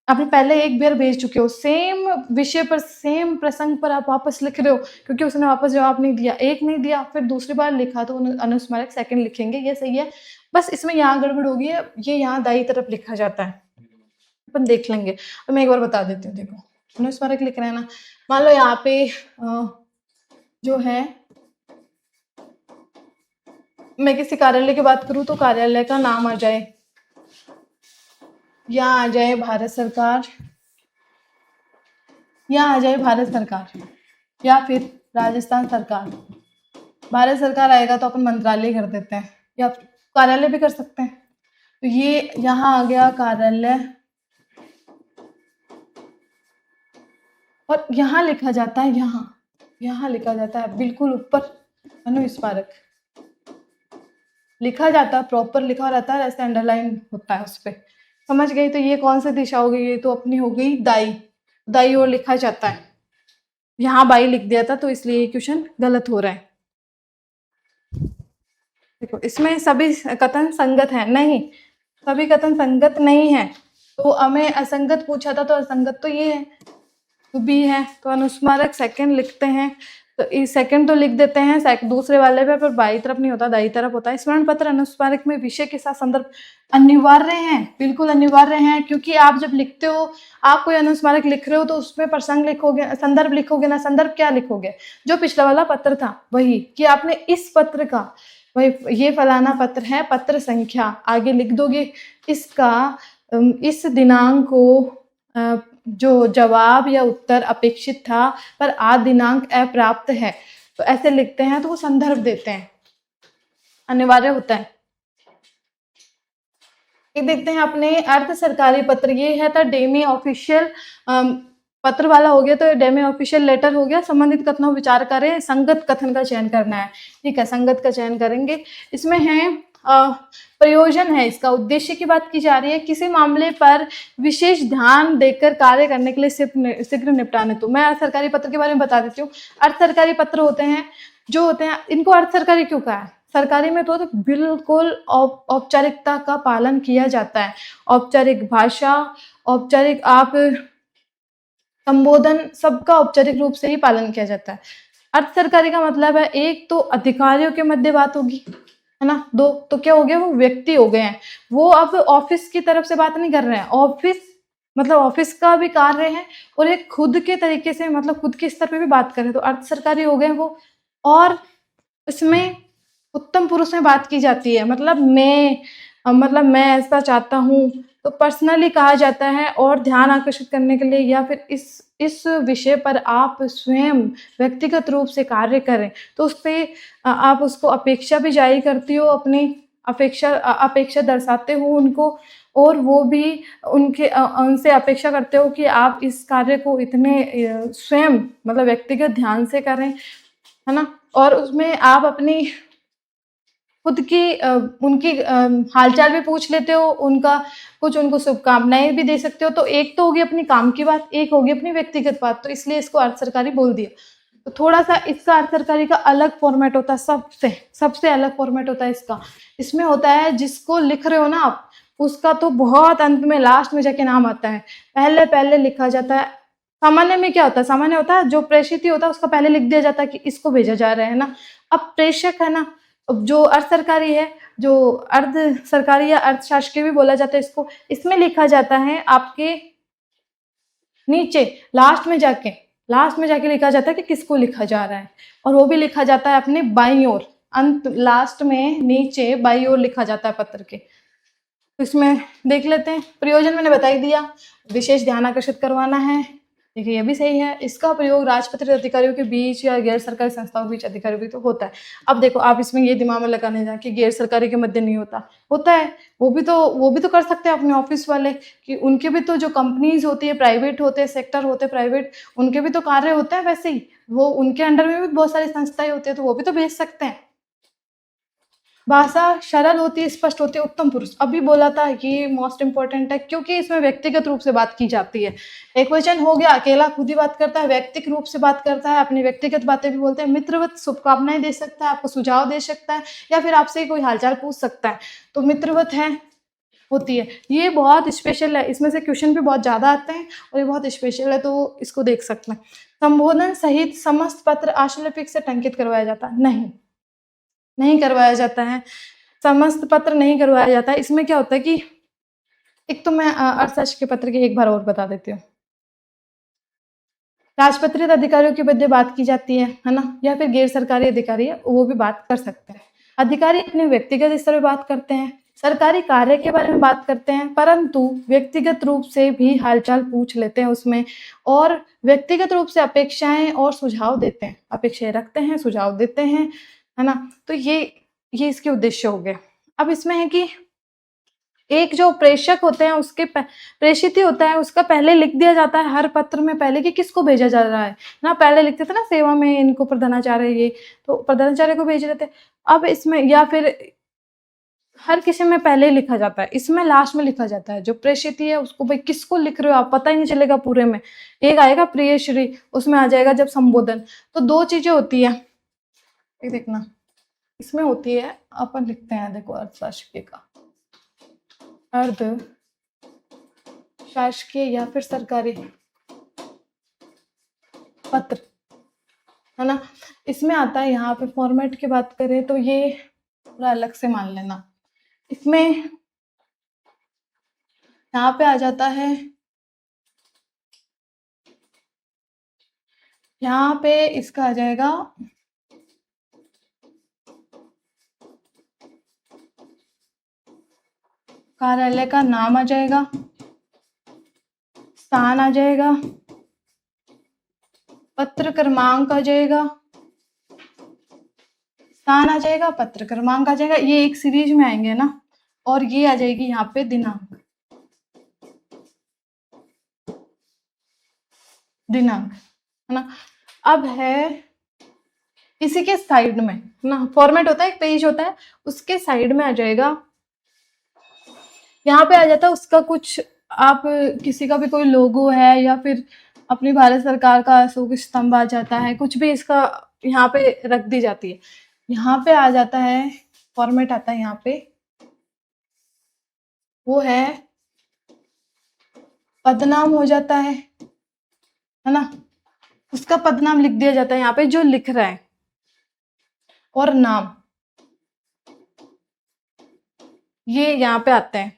आपने पहले एक बार भेज चुके हो, सेम विषय पर सेम प्रसंग पर आप वापस लिख रहे हो, क्योंकि उसने वापस जवाब नहीं दिया, एक नहीं दिया, फिर दूसरी बार लिखा तो अनुस्मारक सेकंड लिखेंगे, ये सही है। बस इसमें यहाँ गड़बड़ होगी, ये यहाँ दाई तरफ लिखा जाता है, अपन देख लेंगे। तो मैं एक बार बता देती हूँ, देखो अनुस्मारक लिख रहे हैं ना, मान लो यहाँ पे जो है, मैं किसी कार्यालय की बात करूँ तो कार्यालय का नाम आ जाए, यहाँ आ जाए भारत सरकार, यहाँ आ जाए भारत सरकार, या फिर राजस्थान सरकार। भारत सरकार आएगा तो अपन मंत्रालय कर देते हैं, या कार्यालय भी कर सकते हैं। तो ये यहाँ आ गया कार्यालय, और यहाँ लिखा जाता है, यहाँ लिखा जाता है बिल्कुल ऊपर अनुस्मारक लिखा जाता है, प्रॉपर लिखा रहता है, ऐसे अंडरलाइन होता है उस पर। समझ गई। तो ये कौन सी दिशा हो गई, ये तो अपनी हो गई दाई, दाई और लिखा जाता है। यहाँ बाई लिख दिया था तो इसलिए ये क्वेश्चन गलत हो रहा है। देखो इसमें सभी कथन संगत है, नहीं, सभी कथन संगत नहीं है। तो हमें असंगत पूछा था, तो असंगत तो ये है, तो बी है। तो अनुस्मारक सेकंड लिखते हैं, तो इस सेकंड तो लिख देते हैं दूसरे वाले पे, पर बाई तरफ नहीं होता, दाई तरफ होता है। स्मरण पत्र अनुस्मारक में विषय के साथ संदर्भ अनिवार्य हैं, बिल्कुल अनिवार्य हैं, क्योंकि आप जब लिखते हो, आप कोई अनुस्मारक लिख रहे हो तो उसमें प्रसंग लिखोगे, संदर्भ लिखोगे ना। संदर्भ क्या लिखोगे, जो पिछला वाला पत्र था वही, कि आपने इस पत्र का, वही ये फलाना पत्र है, पत्र संख्या आगे लिख दोगे, इसका इस दिनांक को जो जवाब या उत्तर अपेक्षित था पर आज दिनांक अप्राप्त है, तो ऐसे लिखते हैं, तो वो संदर्भ देते हैं, अनिवार्य होता है। ये देखते हैं अपने अर्ध सरकारी पत्र, ये है था डेमी ऑफिशियल पत्र वाला हो गया, तो डेमी ऑफिशियल लेटर हो गया। संबंधित कथनों विचार करें, संगत कथन का चयन करना है, ठीक है, संगत का चयन करेंगे। इसमें है प्रयोजन है, इसका उद्देश्य की बात की जा रही है, किसी मामले पर विशेष ध्यान देकर कार्य करने के लिए शीघ्र निपटाने। तो मैं अर्ध सरकारी पत्र के बारे में बता देती हूँ। अर्ध सरकारी पत्र होते हैं जो होते हैं, इनको अर्ध सरकारी क्यों कहा है, सरकारी में तो बिल्कुल औपचारिकता का पालन किया जाता है, औपचारिक भाषा, औपचारिक आप संबोधन, सबका औपचारिक रूप से ही पालन किया जाता है। अर्ध सरकारी का मतलब है, एक तो अधिकारियों के मध्य बात होगी, है ना, दो तो क्या हो गया, वो व्यक्ति हो गए हैं, वो अब ऑफिस की तरफ से बात नहीं कर रहे हैं, ऑफिस मतलब ऑफिस का भी कार्य है, और एक खुद के तरीके से, मतलब खुद के स्तर पे भी बात करें तो अर्ध सरकारी हो गए वो। और इसमें उत्तम पुरुष में बात की जाती है, मतलब मैं ऐसा चाहता हूँ, तो पर्सनली कहा जाता है, और ध्यान आकर्षित करने के लिए, या फिर इस विषय पर आप स्वयं व्यक्तिगत रूप से कार्य करें, तो उस पर आप उसको अपेक्षा भी जारी करती हो, अपनी अपेक्षा दर्शाते हो उनको, और वो भी उनसे अपेक्षा करते हो कि आप इस कार्य को इतने स्वयं मतलब व्यक्तिगत ध्यान से करें, है ना। और उसमें आप अपनी खुद की उनकी हालचाल भी पूछ लेते हो, उनको शुभकामनाएं भी दे सकते हो। तो एक तो होगी अपनी काम की बात, एक होगी अपनी व्यक्तिगत बात, तो इसलिए इसको अर्ध सरकारी बोल दिया। तो थोड़ा सा इसका अर्ध सरकारी का अलग फॉर्मेट होता है, सबसे अलग फॉर्मेट होता है इसका। इसमें होता है जिसको लिख रहे हो ना आप, उसका तो बहुत अंत में लास्ट में जाके नाम आता है, पहले लिखा जाता है। सामान्य में क्या होता है, सामान्य होता है जो प्रेषित होता है उसका पहले लिख दिया जाता है कि इसको भेजा जा रहा है ना। अब प्रेषक है ना, अब जो अर्ध सरकारी है, जो अर्ध सरकारी या अर्ध शासकीय भी बोला जाता है इसको, इसमें लिखा जाता है आपके नीचे लास्ट में जाके लिखा जाता है कि किसको लिखा जा रहा है, और वो भी लिखा जाता है अपने बाईं ओर, अंत लास्ट में नीचे बाईं ओर लिखा जाता है पत्र के। तो इसमें देख लेते हैं, प्रयोजन मैंने बता ही दिया, विशेष ध्यान आकर्षित करवाना है, देखिए ये भी सही है। इसका प्रयोग राजपत्रित अधिकारियों के बीच या गैर सरकारी संस्थाओं के बीच अधिकारियों भी तो होता है। अब देखो आप इसमें ये दिमाग में लगाने जाए कि गैर सरकारी के मध्य नहीं होता, होता है, वो भी तो कर सकते हैं अपने ऑफिस वाले, कि उनके भी तो जो कंपनीज होती है, प्राइवेट होते हैं, सेक्टर होते हैं प्राइवेट, उनके भी तो कार्य होते हैं वैसे ही, वो उनके अंडर में भी बहुत सारी संस्थाएं होती है, तो वो भी तो भेज सकते हैं। भाषा सरल होती है, स्पष्ट होती है, उत्तम पुरुष, अभी बोला था ये मोस्ट इंपॉर्टेंट है, क्योंकि इसमें व्यक्तिगत रूप से बात की जाती है। एक वचन हो गया, अकेला खुद ही बात करता है, व्यक्तिगत रूप से बात करता है, अपनी व्यक्तिगत बातें भी बोलते हैं, मित्रवत शुभकामनाएं दे सकता है, आपको सुझाव दे सकता है, या फिर आपसे कोई हालचाल पूछ सकता है, तो मित्रवत है होती है। ये बहुत स्पेशल है, इसमें से क्वेश्चन भी बहुत ज्यादा आते हैं और ये बहुत स्पेशल है, तो इसको देख सकते हैं। संबोधन सहित समस्त पत्र आशुलिपिक से टंकित करवाया जाता है? नहीं करवाया जाता है, समस्त पत्र नहीं करवाया जाता है। इसमें क्या होता है कि एक तो मैं अर्थशास्त्र के पत्र की एक बार और बता देती हूँ। राजपत्रित अधिकारियों की मध्य बात की जाती है ना, या फिर गैर सरकारी अधिकारी है वो भी बात कर सकते हैं। अधिकारी अपने व्यक्तिगत स्तर पर बात करते हैं, सरकारी कार्य के बारे में बात करते हैं, परंतु व्यक्तिगत रूप से भी हालचाल पूछ लेते हैं उसमें, और व्यक्तिगत रूप से अपेक्षाएं और सुझाव देते हैं, अपेक्षाएं रखते हैं, सुझाव देते हैं, है ना। तो ये इसके उद्देश्य हो गए। अब इसमें है कि एक जो प्रेषक होते हैं उसके प्रेषित ही होता है, उसका पहले लिख दिया जाता है हर पत्र में पहले कि किसको भेजा जा रहा है ना, पहले लिखते थे ना सेवा में इनको प्रधानाचार्य, ये तो प्रधानाचार्य को भेज रहे थे। अब इसमें या फिर हर किसी में पहले लिखा जाता है, इसमें लास्ट में लिखा जाता है। जो प्रेषित है उसको भाई किसको लिख रहे हो आप पता ही नहीं चलेगा पूरे में, एक आएगा प्रिय श्री, उसमें आ जाएगा जब संबोधन। तो दो चीजें होती है, एक देखना इसमें होती है, अपन लिखते हैं देखो अर्थशास्त्र का, अर्ध शासकीय या फिर सरकारी पत्र, है ना। इसमें आता है, यहाँ पे फॉर्मेट की बात करें तो ये थोड़ा अलग से मान लेना, इसमें यहाँ पे आ जाता है, यहाँ पे इसका आ जाएगा कार्यालय का नाम आ जाएगा, स्थान आ जाएगा, पत्र क्रमांक आ जाएगा, स्थान आ जाएगा, पत्र क्रमांक आ जाएगा, ये एक सीरीज में आएंगे ना, और ये आ जाएगी यहाँ पे दिनांक, है ना। अब है इसी के साइड में ना, फॉर्मेट होता है, एक पेज होता है, उसके साइड में आ जाएगा, यहाँ पे आ जाता है उसका कुछ, आप किसी का भी कोई लोगो है या फिर अपनी भारत सरकार का अशोक स्तंभ आ जाता है, कुछ भी इसका यहाँ पे रख दी जाती है। यहाँ पे आ जाता है फॉर्मेट आता है यहाँ पे, वो है पदनाम हो जाता है ना, उसका पदनाम लिख दिया जाता है यहाँ पे जो लिख रहा है, और नाम ये यहाँ पे आते हैं।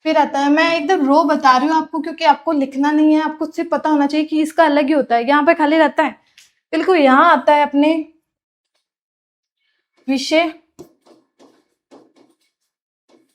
फिर आता है, मैं एकदम रो बता रही हूँ आपको क्योंकि आपको लिखना नहीं है, आपको सिर्फ पता होना चाहिए कि इसका अलग ही होता है, यहाँ पे खाली रहता है बिल्कुल। यहाँ आता है अपने विषय,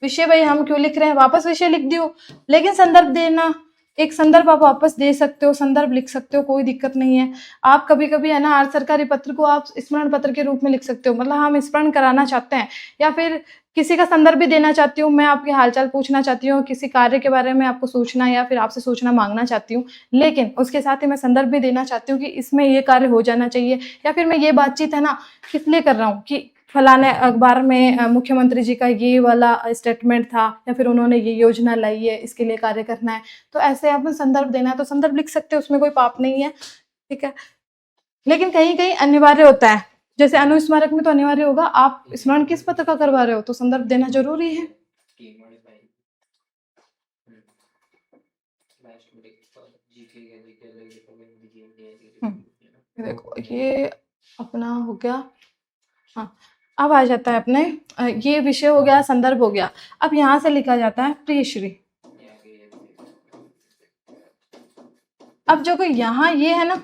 विषय भाई हम क्यों लिख रहे हैं, वापस विषय लिख दियो, लेकिन संदर्भ देना, एक संदर्भ आप वापस दे सकते हो, संदर्भ लिख सकते हो, कोई दिक्कत नहीं है। आप कभी कभी है ना अर्ध सरकारी पत्र को आप स्मरण पत्र के रूप में लिख सकते हो, मतलब हम स्मरण कराना चाहते हैं या फिर किसी का संदर्भ भी देना चाहती हूँ, मैं आपके हालचाल पूछना चाहती हूँ, किसी कार्य के बारे में आपको सूचना या फिर आपसे सूचना मांगना चाहती हूँ, लेकिन उसके साथ ही मैं संदर्भ भी देना चाहती हूँ कि इसमें ये कार्य हो जाना चाहिए, या फिर मैं ये बातचीत है ना किस लिए कर रहा हूँ कि फलाने अखबार में मुख्यमंत्री जी का ये वाला स्टेटमेंट था, या फिर उन्होंने ये योजना लाई है, इसके लिए कार्य करना है, तो ऐसे आपने संदर्भ देना है तो संदर्भ लिख सकते हो, उसमें कोई पाप नहीं है, ठीक है। लेकिन कहीं कहीं अनिवार्य होता है, जैसे अनुस्मारक में तो अनिवार्य होगा, आप स्मरण किस पत्र का करवा रहे हो तो संदर्भ देना जरूरी है। देखो ये अपना हो गया, हाँ अब आ जाता है अपने ये विषय हो गया, संदर्भ हो गया। अब यहाँ से लिखा जाता है प्रियश्री। अब जो कोई यहाँ ये है ना,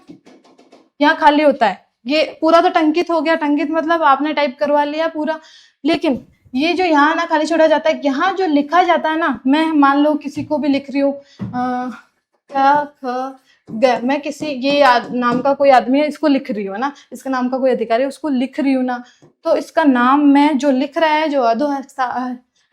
यहाँ खाली होता है, ये पूरा तो टंकित हो गया। टंकित मतलब आपने टाइप करवा लिया पूरा, लेकिन ये जो यहाँ ना खाली छोड़ा जाता है, यहाँ जो लिखा जाता है ना, मैं मान लो किसी को भी लिख रही हूँ क ख ग, मैं किसी ये नाम का कोई आदमी है, इसको लिख रही हूँ ना, इसका नाम का कोई अधिकारी है, उसको लिख रही हूँ ना, तो इसका नाम मैं जो लिख रहा है, जो अधो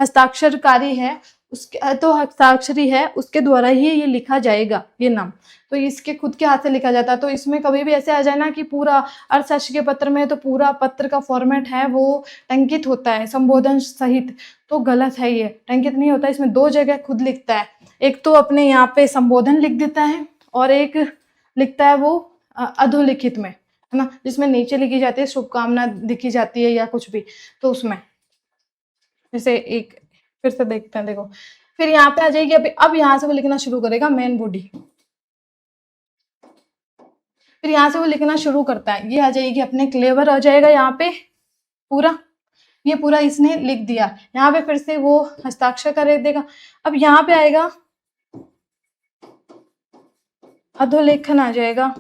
हस्ताक्षरकारी है, उसके तो हस्ताक्षरी है, उसके द्वारा ही ये लिखा जाएगा ये नाम। तो इसके खुद के हाथ से लिखा जाता है। तो इसमें कभी भी ऐसे आ जाए ना कि पूरा अर्थशास्त्र के पत्र में तो पूरा पत्र का फॉर्मेट है वो टंकित होता है संबोधन सहित, तो गलत है, ये टंकित नहीं होता। इसमें दो जगह खुद लिखता है, एक तो अपने यहाँ पे संबोधन लिख देता है और एक लिखता है वो अधोलिखित में, है ना, जिसमें नीचे लिखी जाती है शुभकामना लिखी जाती है या कुछ भी, तो उसमें जैसे एक फिर से देखते हैं, देखो फिर यहाँ पे आ जाएगी। अब यहाँ से वो लिखना शुरू करेगा मेन बॉडी, फिर यहाँ से वो लिखना शुरू करता है, ये आ जाएगी अपने क्लेवर आ जाएगा यहाँ पे पूरा, ये पूरा इसने लिख दिया। यहाँ पे फिर से वो हस्ताक्षर कर देगा। अब यहाँ पे आएगा अधोलेखन आ जाएगा।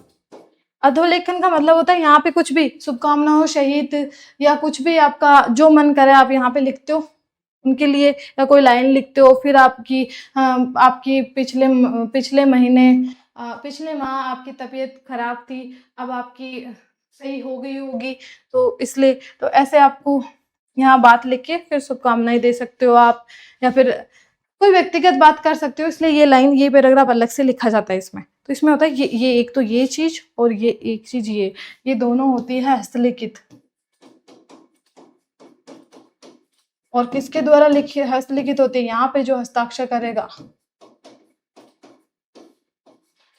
अधोलेखन का मतलब होता है यहाँ पे कुछ भी शुभकामना हो, शहीद या कुछ भी आपका जो मन करे आप यहाँ पे लिखते हो उनके लिए, या कोई लाइन लिखते हो, फिर आपकी पिछले महीने पिछले माह आपकी तबीयत खराब थी, अब आपकी सही हो गई होगी, तो इसलिए तो ऐसे आपको यहाँ बात लिख के फिर शुभकामनाएं दे सकते हो आप, या फिर कोई व्यक्तिगत बात कर सकते हो। इसलिए ये लाइन, ये पैराग्राफ अलग से लिखा जाता है इसमें। तो इसमें होता है ये एक तो ये चीज और ये एक चीज, ये दोनों होती है हस्तलिखित। और किसके द्वारा लिखी हस्तलिखित होती है, यहाँ पे जो हस्ताक्षर करेगा,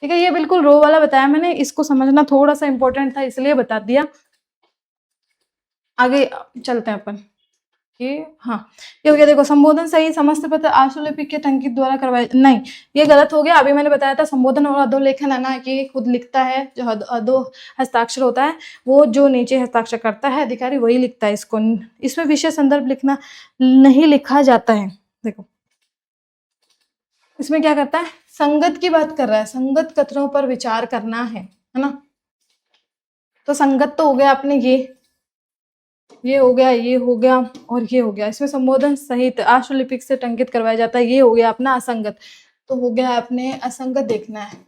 ठीक है। ये बिल्कुल रो वाला बताया मैंने, इसको समझना थोड़ा सा इंपॉर्टेंट था इसलिए बता दिया। आगे चलते हैं अपन। ये हाँ, ये हो गया। देखो संबोधन सही समस्त पत्र आशुलिपिक के टंकित द्वारा करवाए, नहीं ये गलत हो गया। अभी मैंने बताया था संबोधन और अधोलेखन है ना, कि खुद लिखता है, जो अधो हस्ताक्षर होता है वो जो नीचे हस्ताक्षर करता है अधिकारी वही लिखता है इसको। इसमें विषय संदर्भ लिखना नहीं लिखा जाता है। देखो इसमें क्या करता है, संगत की बात कर रहा है, संगत कथनों पर विचार करना है ना। तो संगत तो हो गया अपने ये हो गया, ये हो गया और ये हो गया। इसमें संबोधन सहित आशुलिपिक से टंकित करवाया जाता है, ये हो गया अपना असंगत। तो हो गया अपने असंगत देखना है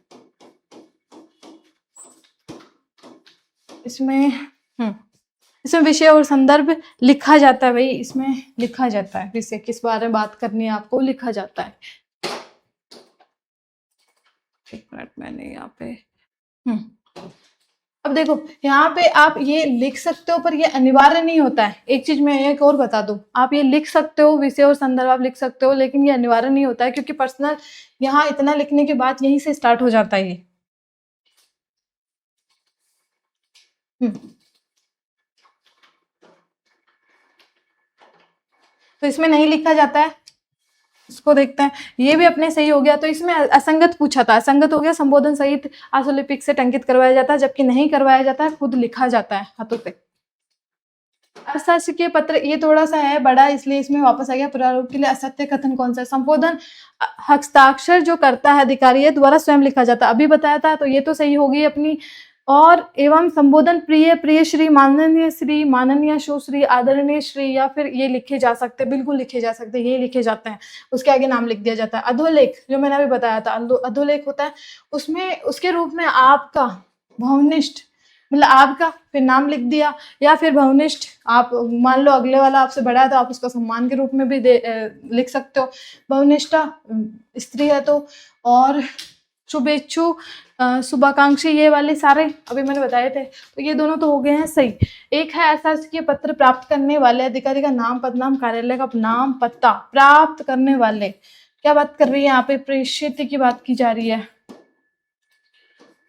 इसमें। इसमें विषय और संदर्भ लिखा जाता है भाई, इसमें लिखा जाता है विषय किस बारे में बात करनी है आपको, लिखा जाता है। एक मिनट, मैंने यहाँ पे अब देखो यहाँ पे आप ये लिख सकते हो, पर ये अनिवार्य नहीं होता है। एक चीज मैं एक और बता दूं, आप ये लिख सकते हो, विषय और संदर्भ आप लिख सकते हो, लेकिन ये अनिवार्य नहीं होता है, क्योंकि पर्सनल यहाँ इतना लिखने के बाद यहीं से स्टार्ट हो जाता है ये। तो इसमें नहीं लिखा जाता है, इसको देखते हैं। ये भी अपने सही हो गया। तो इसमें असंगत पूछा था, असंगत हो गया, संबोधन सहित आशुलिपिक से टंकित करवाया जाता है, जबकि नहीं करवाया जाता है, खुद लिखा जाता है हाथों से। अर्थशास्त्र के पत्र ये थोड़ा सा है बड़ा, इसलिए इसमें वापस आ गया। प्रारूप के लिए असत्य कथन कौन सा है, संबोधन हस्ताक्षर जो करता है अधिकारी द्वारा स्वयं लिखा जाता है, अभी बताया था, तो ये तो सही होगी अपनी। और एवं संबोधन प्रिय श्री, माननीय सुश्री, आदरणीय श्री, या फिर ये लिखे जा सकते, बिल्कुल लिखे जा सकते, ये लिखे जाते हैं, उसके आगे नाम लिख दिया जाता है। अधोलेख जो मैंने अभी बताया था, अधोलेख होता है, उसमें उसके रूप में आपका भवनिष्ठ, मतलब आपका फिर नाम लिख दिया, या फिर भवनिष्ठ, आप मान लो अगले वाला आपसे बड़ा है तो आप उसका सम्मान के रूप में भी लिख सकते हो। भवनिष्ठा स्त्री है तो, और शुभेच्छु, शुभाकांक्षी, ये वाले सारे अभी मैंने बताए थे। तो ये दोनों तो हो गए हैं सही। एक है अशासकीय पत्र प्राप्त करने वाले अधिकारी का नाम, पदनाम, कार्यालय का नाम, पता। प्राप्त करने वाले क्या बात कर रही है यहाँ पे, प्रेषित की बात की जा रही है,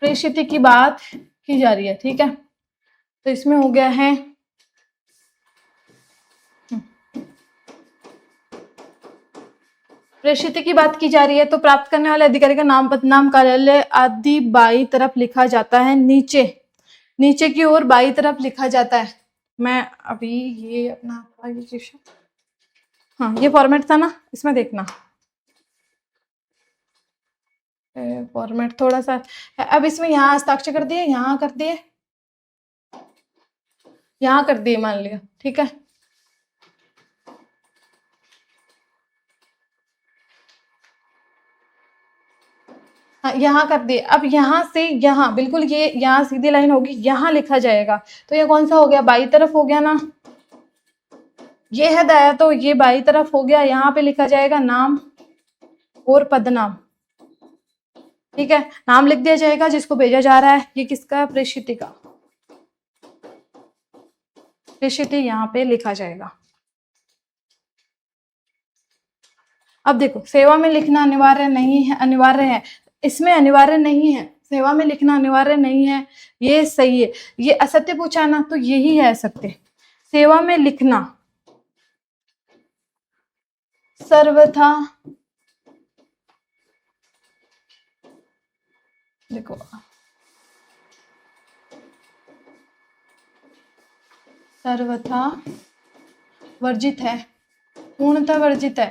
प्रेषित की बात की जा रही है, ठीक है। तो इसमें हो गया है प्रेषित की बात की जा रही है, तो प्राप्त करने वाले अधिकारी का नाम, पदनाम, कार्यालय आदि बाई तरफ लिखा जाता है, नीचे की ओर बाई तरफ लिखा जाता है। मैं अभी ये अपना हाँ ये फॉर्मेट था ना, इसमें देखना फॉर्मेट थोड़ा सा है। अब इसमें यहाँ हस्ताक्षर कर दिए, यहाँ कर दिए, यहाँ कर दिए मान लिया, ठीक है। हाँ यहाँ कर दिए। अब यहाँ से यहाँ बिल्कुल ये यहाँ सीधी लाइन होगी, यहाँ लिखा जाएगा। तो ये कौन सा हो गया, बाई तरफ हो गया ना, ये है दाया, तो ये बाई तरफ हो गया। यहाँ पे लिखा जाएगा नाम और पदनाम, ठीक है। नाम लिख दिया जाएगा जिसको भेजा जा रहा है, ये किसका है, प्रेषित का, प्रेषित यहाँ पे लिखा जाएगा। अब देखो सेवा में लिखना अनिवार्य नहीं है, अनिवार्य है, इसमें अनिवार्य नहीं है, सेवा में लिखना अनिवार्य नहीं है, ये सही है। ये असत्य पूछा है ना, तो यही है असत्य। सेवा में लिखना सर्वथा, देखो सर्वथा वर्जित है, पूर्णतः वर्जित है,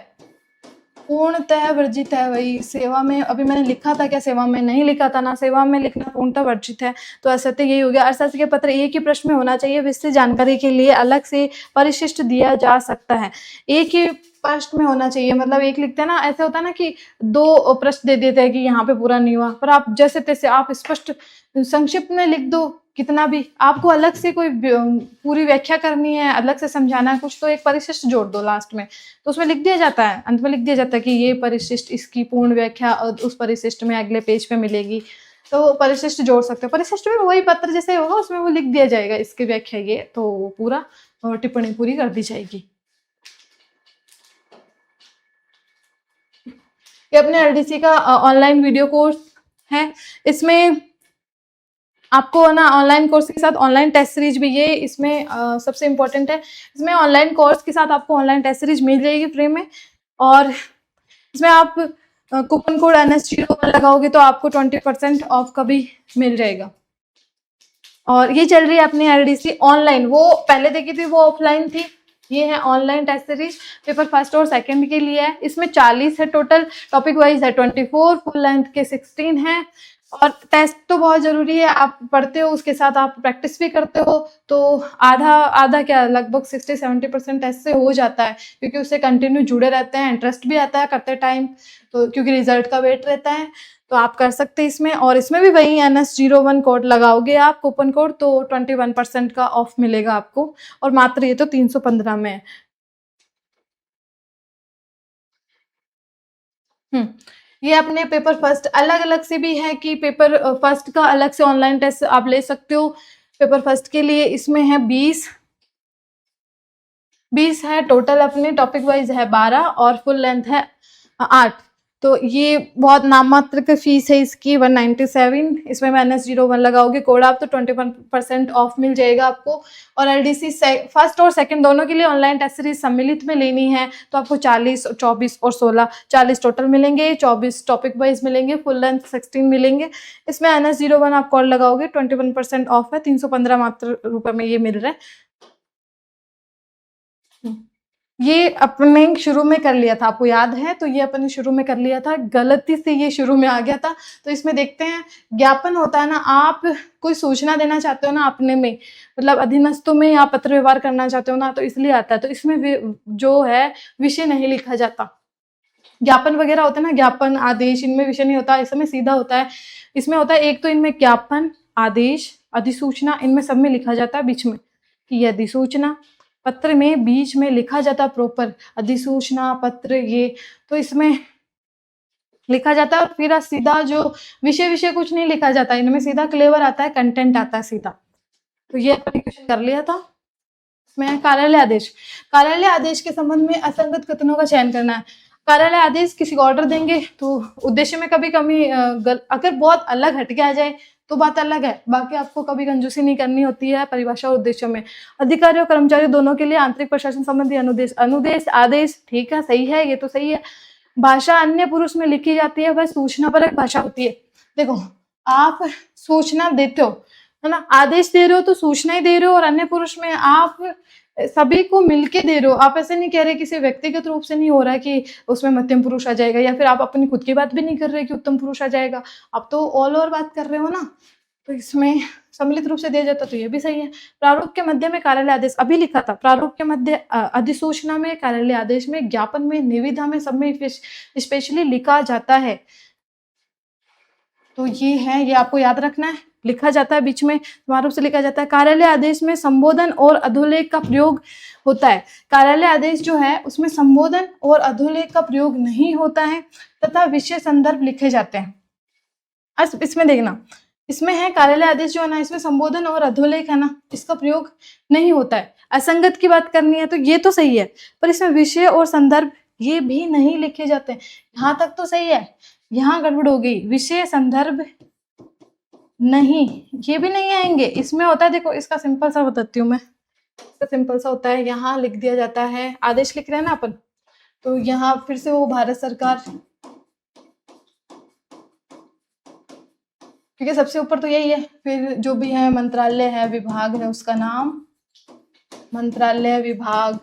पूर्णतः वर्जित है। वही सेवा में, अभी मैंने लिखा था क्या, सेवा में नहीं लिखा था ना, सेवा में लिखना पूर्णतः वर्जित है, तो असत्य यही हो गया। अशासकीय पत्र एक ही प्रश्न में होना चाहिए, विस्तृत जानकारी के लिए अलग से परिशिष्ट दिया जा सकता है। एक ही प्रश्न में होना चाहिए, मतलब एक लिखते हैं ना, ऐसे होता है ना कि दो प्रश्न दे देते हैं कि यहाँ पे पूरा नहीं हुआ, पर आप जैसे तैसे आप स्पष्ट संक्षिप्त में लिख दो, कितना भी। आपको अलग से कोई पूरी व्याख्या करनी है, अलग से समझाना है कुछ, तो एक परिशिष्ट जोड़ दो लास्ट में, तो उसमें लिख दिया जाता है, अंत में लिख दिया जाता है कि ये परिशिष्ट, इसकी पूर्ण व्याख्या उस परिशिष्ट में अगले पेज पे मिलेगी, तो परिशिष्ट जोड़ सकते हो। परिशिष्ट में वही पत्र जैसे होगा उसमें वो लिख दिया जाएगा इसकी व्याख्या, ये तो पूरा टिप्पणी पूरी कर दी जाएगी। ये अपने एलडीसी का ऑनलाइन वीडियो कोर्स है, इसमें आपको ना ऑनलाइन कोर्स के साथ ऑनलाइन टेस्ट सीरीज भी, ये इसमें सबसे इम्पोर्टेंट है। इसमें ऑनलाइन कोर्स के साथ आपको ऑनलाइन टेस्ट सीरीज मिल जाएगी फ्री में, और इसमें आप कूपन कोड NS01 लगाओगे तो आपको 20% ऑफ का भी मिल जाएगा। और ये चल रही है अपनी एलडीसी ऑनलाइन, वो पहले देखी थी वो ऑफलाइन थी, ये है online test series, paper first और सेकंड के लिए है। इसमें 40 है टोटल, टॉपिक वाइज है 24, फुल लेंथ के 16 है। और टेस्ट तो बहुत जरूरी है, आप पढ़ते हो उसके साथ आप प्रैक्टिस भी करते हो, तो आधा आधा क्या लगभग 60-70% टेस्ट से हो जाता है, क्योंकि उससे कंटिन्यू जुड़े रहते हैं, इंटरेस्ट भी आता है करते टाइम, तो क्योंकि रिजल्ट का वेट रहता है, तो आप कर सकते हैं इसमें। और इसमें भी वही NS01 कोड लगाओगे आप कूपन कोड, तो 21% का ऑफ मिलेगा आपको, और मात्र ये तो 315 में है। ये अपने पेपर फर्स्ट अलग अलग से भी है कि पेपर फर्स्ट का अलग से ऑनलाइन टेस्ट आप ले सकते हो। पेपर फर्स्ट के लिए इसमें है 20 है टोटल, अपने टॉपिक वाइज है 12 और फुल लेंथ है 8। तो ये बहुत नाम मात्र की फीस है इसकी 197। इसमें मैं NS01 लगाओगे कोड आप तो 21% ऑफ मिल जाएगा आपको। और LDC फर्स्ट और सेकंड दोनों के लिए ऑनलाइन टेस्ट सीरीज सम्मिलित में लेनी है तो आपको 40, 24 और 16, 40 टोटल मिलेंगे, 24 टॉपिक वाइज मिलेंगे, फुल लेंथ 16 मिलेंगे। इसमें NS01 आप कोड लगाओगे 21% ऑफ है, 315 मात्र रुपए में ये मिल रहा है। ये अपने शुरू में कर लिया था, आपको याद है, तो ये अपने शुरू में कर लिया था, गलती से ये शुरू में आ गया था। तो इसमें देखते हैं, ज्ञापन होता है ना, आप कोई सूचना देना चाहते हो ना अपने में, मतलब अधीनस्थों में या पत्र व्यवहार करना चाहते हो ना, तो इसलिए आता है। तो इसमें जो है विषय नहीं लिखा जाता। ज्ञापन वगैरह होता है ना, ज्ञापन आदेश, इनमें विषय नहीं होता, इसमें सीधा होता है। इसमें होता है एक तो इनमें ज्ञापन, आदेश, अधिसूचना, इनमें सब में लिखा जाता है बीच में कि ये अधिसूचना, पत्र में बीच में लिखा जाता प्रॉपर अधिसूचना पत्र, ये तो इसमें लिखा जाता है। और फिर सीधा जो विषय कुछ नहीं लिखा जाता, इनमें सीधा क्लेवर आता है, कंटेंट आता है सीधा। तो ये क्वेश्चन कर लिया था। इसमें कार्यालय आदेश, कार्यालय आदेश के संबंध में असंगत कथनों का चयन करना है। कार्यालय आदेश किसी को ऑर्डर देंगे तो उद्देश्य में कभी कमी अगर बहुत अलग हट के आ जाए तो बात अलग है, बाकी आपको कभी कंजूसी नहीं करनी होती है परिभाषा और उद्देश्यों में। अधिकारी और कर्मचारी दोनों के लिए आंतरिक प्रशासन संबंधी अनुदेश आदेश, ठीक है, सही है, ये तो सही है। भाषा अन्य पुरुष में लिखी जाती है, वह सूचना परक भाषा होती है। देखो आप सूचना देते हो, है ना। आदेश दे रहे हो तो सूचना ही दे रहे हो, और अन्य पुरुष में आप सभी को मिलके दे रहे हो। आप ऐसे नहीं कह रहे, किसी व्यक्तिगत रूप से नहीं हो रहा है कि उसमें मध्यम पुरुष आ जाएगा, या फिर आप अपनी खुद की बात भी नहीं कर रहे कि उत्तम पुरुष आ जाएगा। आप तो ऑल ओवर बात कर रहे हो ना, तो इसमें सम्मिलित रूप से दिया जाता तो ये भी सही है। प्रारूप के मध्य में कार्यालय आदेश, अभी लिखा था प्रारूप के मध्य, अधिसूचना में, कार्यालय आदेश में, ज्ञापन में, निविदा में, सब में स्पेशली लिखा जाता है। तो ये है, ये आपको याद रखना है। लिखा जाता है बीच में, समारोह से लिखा जाता है। कार्यालय आदेश में संबोधन और अधोलेख का प्रयोग होता है। कार्यालय आदेश जो है उसमें संबोधन और अधोलेख का प्रयोग नहीं होता है, तथा विषय संदर्भ लिखे जाते हैं। अब इसमें देखना, इसमें है कार्यालय आदेश जो है ना, इसमें संबोधन और अधोलेख है ना, इसका प्रयोग नहीं होता है। असंगत की बात करनी है तो ये तो सही है, पर इसमें विषय और संदर्भ ये भी नहीं लिखे जाते हैं। यहाँ तक तो सही है, यहाँ गड़बड़ हो गई, विषय संदर्भ नहीं, ये भी नहीं आएंगे। इसमें होता है, देखो इसका सिंपल सा बताती हूँ मैं, इसका सिंपल सा होता है, यहाँ लिख दिया जाता है, आदेश लिख रहे हैं ना अपन, तो यहाँ फिर से वो भारत सरकार, क्योंकि सबसे ऊपर तो यही है, फिर जो भी है मंत्रालय है, विभाग है, उसका नाम मंत्रालय, विभाग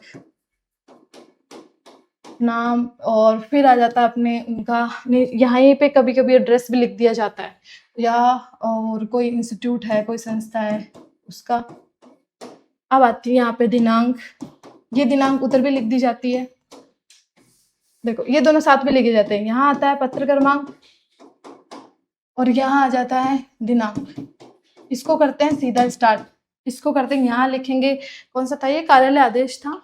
नाम, और फिर आ जाता है अपने उनका, यहाँ पे कभी कभी एड्रेस भी लिख दिया जाता है, या और कोई इंस्टीट्यूट है, कोई संस्था है उसका। अब आती है यहाँ पे दिनांक, ये दिनांक उधर भी लिख दी जाती है। देखो ये दोनों साथ में लिखे जाते हैं, यहाँ आता है पत्र क्रमांक और यहाँ आ जाता है दिनांक। इसको करते हैं सीधा स्टार्ट, इसको करते हैं, यहाँ लिखेंगे कौन सा था ये, कार्यालय आदेश था,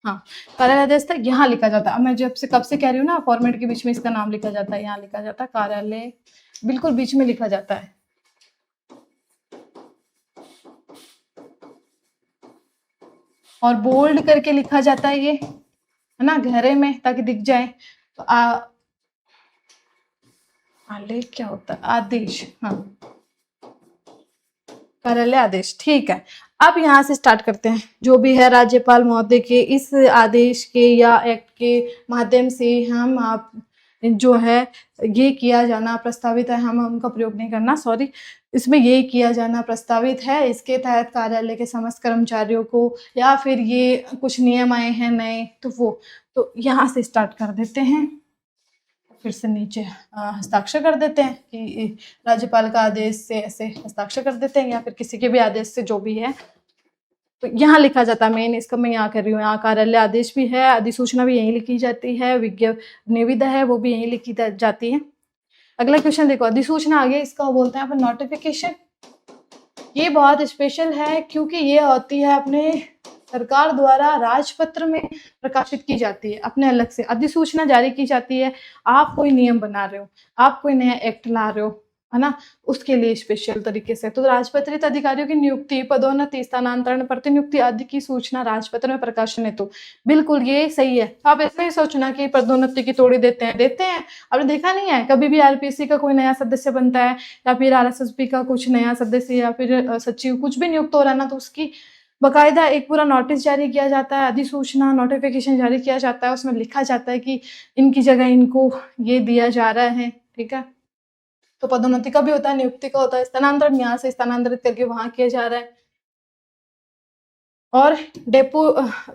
हाँ कार्यालय आदेश था, यहाँ लिखा जाता है। अब मैं जब से कब से कह रही हूँ ना, फॉर्मेट के बीच में इसका नाम लिखा जाता है, यहाँ लिखा जाता है कार्यालय, बिल्कुल बीच में लिखा जाता है। और बोल्ड करके लिखा जाता है, ये है ना, गहरे में, ताकि दिख जाए। तो आलेख क्या होता है, आदेश, हाँ कार्यालय आदेश, ठीक है। अब यहाँ से स्टार्ट करते हैं, जो भी है राज्यपाल महोदय के इस आदेश के या एक्ट के माध्यम से हम आप जो है ये किया जाना प्रस्तावित है, हम उनका प्रयोग नहीं करना, सॉरी, इसमें ये किया जाना प्रस्तावित है, इसके तहत कार्यालय के समस्त कर्मचारियों को, या फिर ये कुछ नियम आए हैं नए, तो वो, तो यहाँ से स्टार्ट कर देते हैं, फिर से नीचे हस्ताक्षर कर देते हैं कि राज्यपाल का आदेश से ऐसे हस्ताक्षर कर देते हैं, या फिर किसी के भी आदेश से जो भी है। तो यहाँ लिखा जाता है, मेन इसका मैं यहाँ कर रही हूँ, यहाँ कार्यालय आदेश भी है, अधिसूचना भी यहीं लिखी जाती है, निविदा है वो भी यहीं लिखी जाती है। अगला क्वेश्चन देखो, अधिसूचना आगे इसका बोलते हैं अपन नोटिफिकेशन। ये बहुत स्पेशल है क्योंकि ये होती है अपने सरकार द्वारा राजपत्र में प्रकाशित की जाती है, अपने अलग से अधिसूचना जारी की जाती है। आप कोई नियम बना रहे हो, आप कोई नया एक्ट ला रहे हो, है ना, उसके लिए स्पेशल तरीके से। तो राजपत्रित अधिकारियों की नियुक्ति, पदोन्नति, स्थानांतरण, प्रतिनियुक्ति आदि की सूचना राजपत्र में प्रकाशन हेतु, बिल्कुल ये सही है। आप ऐसे ही सोचना कि पदोन्नति की तोड़ी देते हैं। आपने देखा नहीं है, कभी भी आरपीसी का कोई नया सदस्य बनता है, या फिर आरएसएसबी का कुछ नया सदस्य, या फिर सचिव कुछ भी नियुक्त हो रहा है ना, तो उसकी बकायदा एक पूरा नोटिस जारी किया जाता है, अधिसूचना नोटिफिकेशन जारी किया जाता है, उसमें लिखा जाता है कि इनकी जगह इनको ये दिया जा रहा है, ठीक है। तो पदोन्नति का भी होता है, नियुक्ति का होता है, स्थानांतरण यहाँ से स्थानांतरित करके वहां किया जा रहा है, और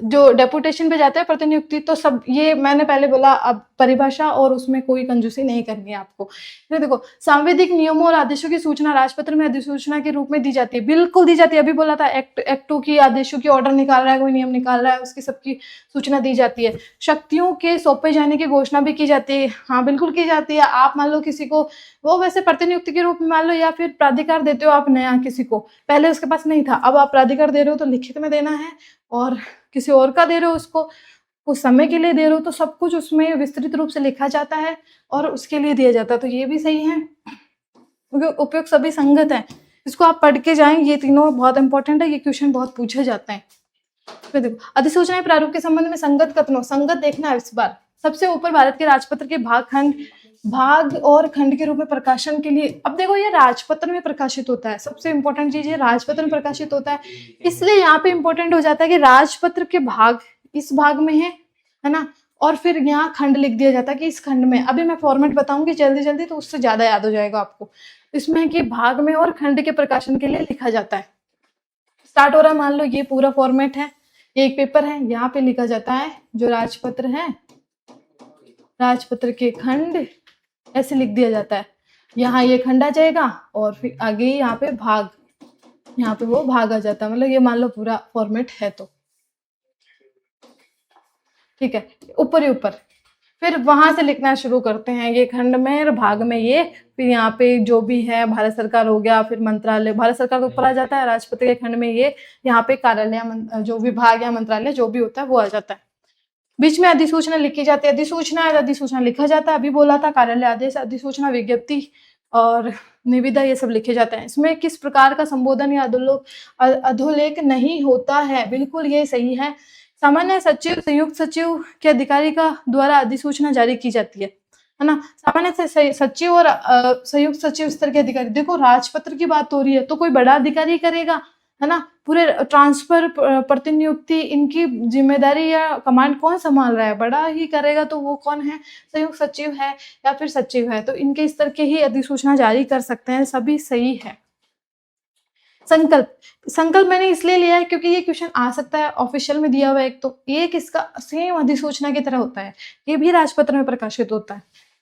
जो डेपुटेशन पे जाता है प्रतिनियुक्ति, तो सब ये मैंने पहले बोला, अब परिभाषा और उसमें कोई कंजूसी नहीं करनी है आपको। फिर देखो, सांविधिक नियमों और आदेशों की सूचना राजपत्र में अधिसूचना के रूप में दी जाती है, बिल्कुल दी जाती है। अभी बोला था एक्टों की, आदेशों की, ऑर्डर निकाल रहा है कोई, नियम निकाल रहा है, उसकी सबकी सूचना दी जाती है। शक्तियों के सौंपे जाने की घोषणा भी की जाती है, हाँ बिल्कुल की जाती है। आप मान लो किसी को, वो वैसे प्रतिनियुक्ति के रूप में मान लो, या फिर प्राधिकार देते हो आप नया किसी को, पहले उसके पास नहीं था, अब आप प्राधिकार दे रहे हो तो लिखित में देना है, और किसी और का दे रहे हो उसको कुछ समय के लिए दे रहे हो, तो सब कुछ उसमें विस्तृत रूप से लिखा जाता है और उसके लिए दिया जाता है। तो ये भी सही है, क्योंकि उपयोग सभी संगत है। इसको आप पढ़ के जाएं, ये तीनों बहुत इंपॉर्टेंट है, ये क्वेश्चन बहुत पूछे जाते हैं। फिर देखो, अधिसूचना प्रारूप के संबंध में संगत कथनों, संगत देखना है इस बार। सबसे ऊपर भारत के राजपत्र के भाग और खंड के रूप में प्रकाशन के लिए, अब देखो ये राजपत्र में प्रकाशित होता है, सबसे इंपॉर्टेंट चीज ये राजपत्र में प्रकाशित होता है, इसलिए यहाँ पे इंपॉर्टेंट हो जाता है कि राजपत्र के भाग इस भाग में है ना, और फिर यहाँ खंड लिख दिया जाता है कि इस खंड में। अभी मैं फॉर्मेट बताऊंगी जल्दी जल्दी, तो उससे ज्यादा याद हो जाएगा आपको। इसमें है कि भाग में और खंड के प्रकाशन के लिए लिखा जाता है। स्टार्ट हो रहा है, मान लो ये पूरा फॉर्मेट है, ये एक पेपर है, यहाँ पे लिखा जाता है जो राजपत्र है, राजपत्र के खंड ऐसे लिख दिया जाता है। यहाँ ये खंड आ जाएगा और फिर आगे यहाँ पे भाग, यहाँ पे वो भाग आ जाता है। मतलब ये मान लो पूरा फॉर्मेट है तो ठीक है, ऊपर ही ऊपर। फिर वहां से लिखना शुरू करते हैं, ये खंड में और भाग में ये, फिर यहाँ पे जो भी है भारत सरकार हो गया, फिर मंत्रालय, भारत सरकार के ऊपर आ जाता है, राष्ट्रपति के खंड में ये, यहाँ पे कार्यालय, जो विभाग या मंत्रालय जो भी होता है वो आ जाता है। बीच में अधिसूचना लिखी जाती है, अधिसूचना लिखा जाता है, अभी बोला था कार्यालय आदेश, अधिसूचना, विज्ञप्ति और निविदा, ये सब लिखे जाते हैं। इसमें किस प्रकार का संबोधन या अधोलेख नहीं होता है, बिल्कुल ये सही है। सामान्य सचिव, संयुक्त सचिव के अधिकारी का द्वारा अधिसूचना जारी की जाती है ना। सामान्य सचिव और संयुक्त सचिव स्तर के अधिकारी, देखो राजपत्र की बात हो रही है तो कोई बड़ा अधिकारी करेगा, है ना। पूरे ट्रांसफर, प्रतिनियुक्ति, इनकी जिम्मेदारी या कमांड कौन संभाल रहा है, बड़ा ही करेगा तो वो कौन है, संयुक्त सचिव है या फिर सचिव है। तो इनके स्तर के ही अधिसूचना जारी कर सकते हैं, सभी सही है। संकल्प मैंने इसलिए लिया है क्योंकि ये क्वेश्चन आ सकता है, ऑफिशियल में दिया हुआ है एक, तो ये किसका सेम अधिसूचना की तरह होता है, ये भी राजपत्र में प्रकाशित होता है,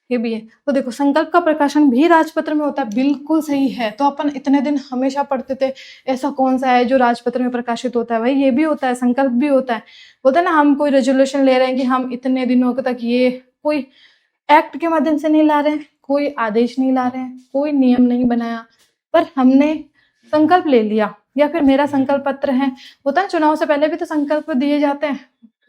ये भी है। तो देखो संकल्प का प्रकाशन भी राजपत्र में होता है, बिल्कुल सही है। तो अपन इतने दिन हमेशा पढ़ते थे ऐसा कौन सा है जो राजपत्र में प्रकाशित होता है, भाई ये भी होता है, संकल्प भी होता है। बोलते हैं ना हम कोई रेजोल्यूशन ले रहे हैं कि हम इतने दिनों तक ये, कोई एक्ट के माध्यम से नहीं ला रहे हैं, कोई आदेश नहीं ला रहे हैं, कोई नियम नहीं बनाया, पर हमने संकल्प ले लिया, या फिर मेरा संकल्प पत्र है, होता है चुनाव से पहले भी तो संकल्प दिए जाते हैं,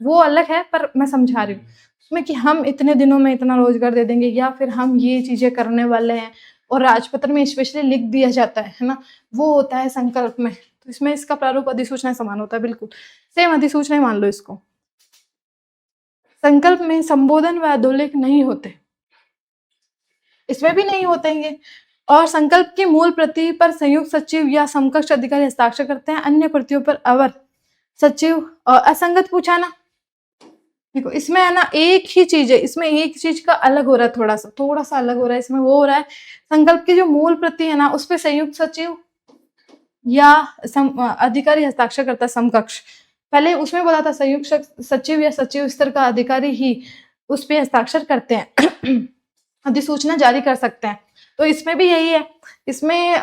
वो अलग है, पर मैं समझा रही हूँ उसमें कि हम इतने दिनों में इतना रोजगार दे देंगे, या फिर हम ये चीजें करने वाले हैं, और राजपत्र में स्पेशली लिख दिया जाता है ना, वो होता है संकल्प में। तो इसमें इसका प्रारूप अधिसूचना समान होता है, बिल्कुल सेम अधिसूचना ही मान लो इसको। संकल्प में संबोधन व अधोलेख नहीं होते, इसमें भी नहीं होते ये। और संकल्प की मूल प्रति पर संयुक्त सचिव या समकक्ष अधिकारी हस्ताक्षर करते हैं, अन्य प्रतियों पर अवर सचिव असंगत पूछा ना। देखो इसमें है ना एक ही चीज है, इसमें एक चीज का अलग हो रहा है, थोड़ा सा अलग हो रहा है इसमें। वो हो रहा है संकल्प की जो मूल प्रति है ना, उस पर संयुक्त सचिव या अधिकारी हस्ताक्षर करता है समकक्ष। पहले उसमें बोला था संयुक्त सचिव या सचिव स्तर का अधिकारी ही उस पर हस्ताक्षर करते हैं, अधिसूचना जारी कर सकते हैं। तो इसमें भी यही है, इसमें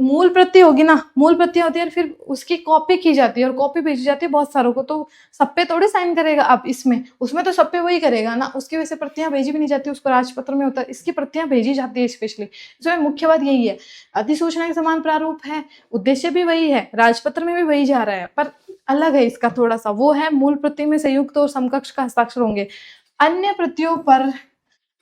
मूल प्रति होगी ना, मूल प्रति होती है, फिर उसकी कॉपी की जाती है और कॉपी भेजी जाती है बहुत सारों को, तो सब पे थोड़ी साइन करेगा अब इसमें, उसमें तो सब पे वही करेगा ना, उसकी वजह से प्रतियां भेजी भी नहीं जाती, उसको राजपत्र में होता है, इसकी प्रतियां भेजी जाती है स्पेशली। इसमें मुख्य बात यही है, अधिसूचना के समान प्रारूप है, उद्देश्य भी वही है, राजपत्र में भी वही जा रहा है, पर अलग है इसका थोड़ा सा, वो है मूल प्रति में संयुक्त और समकक्ष का हस्ताक्षर होंगे, अन्य प्रतियों पर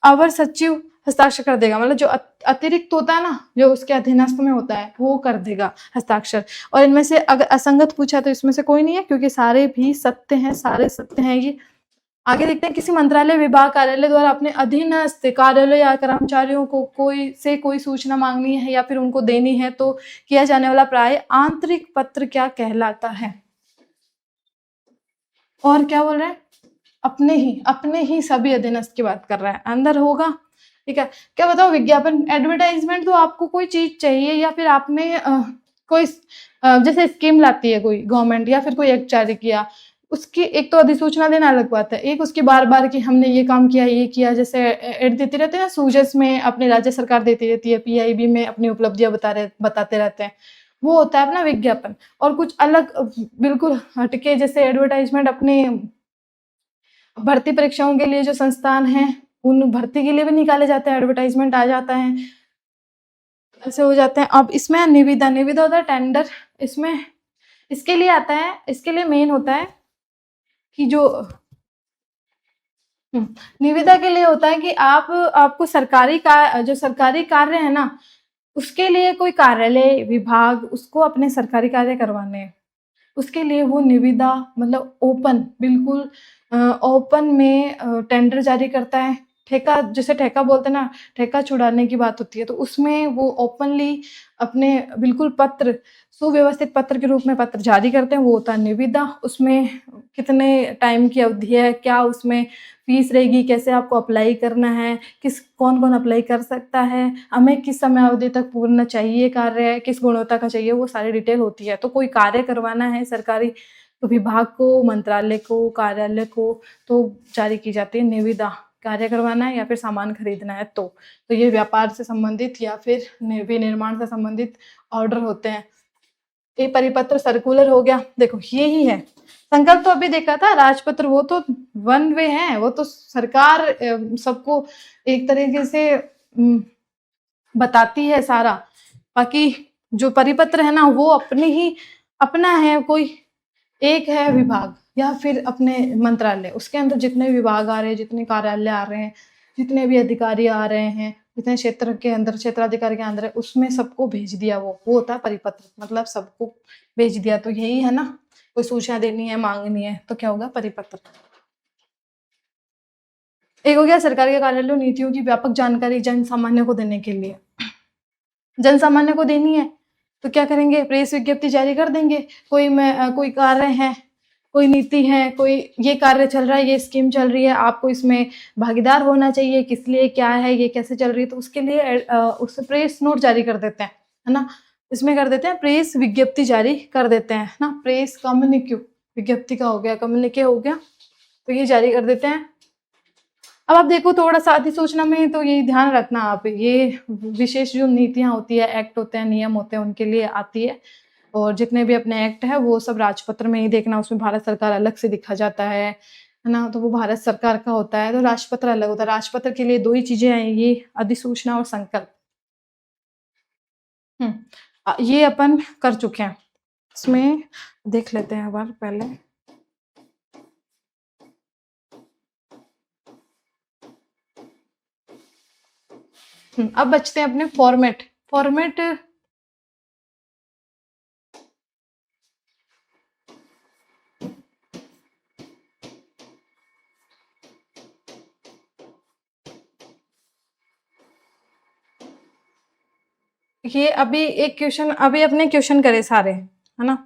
अवर सचिव हस्ताक्षर कर देगा, मतलब जो अतिरिक्त होता है ना, जो उसके अधीनस्थ में होता है वो कर देगा हस्ताक्षर। और इनमें से अगर असंगत पूछा तो इसमें से कोई नहीं है, क्योंकि सारे भी सत्य हैं, सारे सत्य हैं ये। आगे देखते हैं, किसी मंत्रालय, विभाग, कार्यालय द्वारा अपने अधीनस्थ कार्यालय या कर्मचारियों को कोई सूचना मांगनी है या फिर उनको देनी है तो किया जाने वाला प्राय आंतरिक पत्र क्या कहलाता है। और क्या बोल रहे हैं, अपने ही सभी अधीनस्थ की बात कर रहा है, अंदर होगा, ठीक है। क्या बताओ, विज्ञापन, एडवर्टाइजमेंट, तो आपको कोई चीज चाहिए या फिर आपने कोई जैसे स्कीम लाती है कोई गवर्नमेंट या फिर कोई एक्ट जारी किया, उसकी एक तो अधिसूचना देना अलग बात है, एक उसकी बार बार कि हमने ये काम किया, ये किया, जैसे एड देती रहते हैं ना, सूजस में अपनी राज्य सरकार देती रहती है, पीआईबी में अपनी उपलब्धियां बताते रहते हैं, वो होता है अपना विज्ञापन। और कुछ अलग बिल्कुल हटके, जैसे एडवर्टाइजमेंट अपने भर्ती परीक्षाओं के लिए जो संस्थान है उन भर्ती के लिए भी निकाले जाते हैं, एडवर्टाइजमेंट आ जाता है, ऐसे हो जाते हैं। अब इसमें निविदा होता है टेंडर, इसमें इसके लिए आता है, इसके लिए मेन होता है कि जो निविदा के लिए होता है कि आपको जो सरकारी कार्य है ना, उसके लिए कोई कार्यालय, विभाग, उसको अपने सरकारी कार्य करवाने हैं, उसके लिए वो निविदा, मतलब ओपन, बिल्कुल ओपन में टेंडर जारी करता है, ठेका, जैसे ठेका बोलते हैं ना, ठेका छुड़ाने की बात होती है, तो उसमें वो ओपनली अपने बिल्कुल पत्र, सुव्यवस्थित पत्र के रूप में पत्र जारी करते हैं, वो होता है निविदा। उसमें कितने टाइम की अवधि है, क्या उसमें फीस रहेगी, कैसे आपको अप्लाई करना है, कौन कौन अप्लाई कर सकता है, हमें किस समय अवधि तक पूर्ण चाहिए कार्य, किस गुणवत्ता का चाहिए, वो सारी डिटेल होती है। तो कोई कार्य करवाना है सरकारी, तो विभाग को, मंत्रालय को, कार्यालय को तो जारी की जाती है निविदा। कार्य करवाना है या फिर सामान खरीदना है तो ये व्यापार से संबंधित या फिर विनिर्माण से संबंधित ऑर्डर होते हैं। ये परिपत्र सर्कुलर हो गया। देखो ये ही है। संकल्प तो अभी देखा था, राजपत्र वो तो वन वे है, वो तो सरकार सबको एक तरीके से बताती है सारा। बाकी जो परिपत्र है ना, वो अपना है, कोई एक है विभाग या फिर अपने मंत्रालय, उसके अंदर जितने विभाग आ रहे हैं, जितने कार्यालय आ रहे हैं, जितने भी अधिकारी आ रहे हैं, जितने क्षेत्र के अंदर क्षेत्राधिकारी के अंदर है, उसमें सबको भेज दिया। वो होता है परिपत्र, मतलब सबको भेज दिया। तो यही है ना, कोई सूचना देनी है, मांगनी है, तो क्या होगा, परिपत्र। एक हो गया सरकार के कार्यालयों नीतियों की व्यापक जानकारी जन सामान्य को देने के लिए। जन सामान्य को देनी है तो क्या करेंगे, प्रेस विज्ञप्ति जारी कर देंगे। कोई कार्य है, कोई नीति है, कोई ये कार्य चल रहा है, ये स्कीम चल रही है, आपको इसमें भागीदार होना चाहिए, किस लिए, क्या है, ये कैसे चल रही है, तो उसके लिए उससे प्रेस नोट जारी कर देते हैं, है ना। इसमें कर देते हैं, प्रेस विज्ञप्ति जारी कर देते हैं ना। प्रेस कम्युनिक्यू, विज्ञप्ति का हो गया, कम्युनिके हो गया, तो ये जारी कर देते हैं। अब आप देखो थोड़ा सा अधिसूचना में, तो ये ध्यान रखना आप, ये विशेष जो नीतियां होती है, एक्ट होते हैं, नियम होते हैं, उनके लिए आती है। और जितने भी अपने एक्ट है वो सब राजपत्र में ही देखना, उसमें भारत सरकार अलग से दिखा जाता है ना, तो वो भारत सरकार का होता है। तो राजपत्र अलग होता है। राजपत्र के लिए दो ही चीजें हैं, ये अधिसूचना और संकल्प। ये अपन कर चुके हैं। इसमें देख लेते हैं एक बार पहले। अब बचते हैं अपने फॉर्मेट। ये अभी एक क्वेश्चन, अभी अपने क्वेश्चन करे सारे, है ना।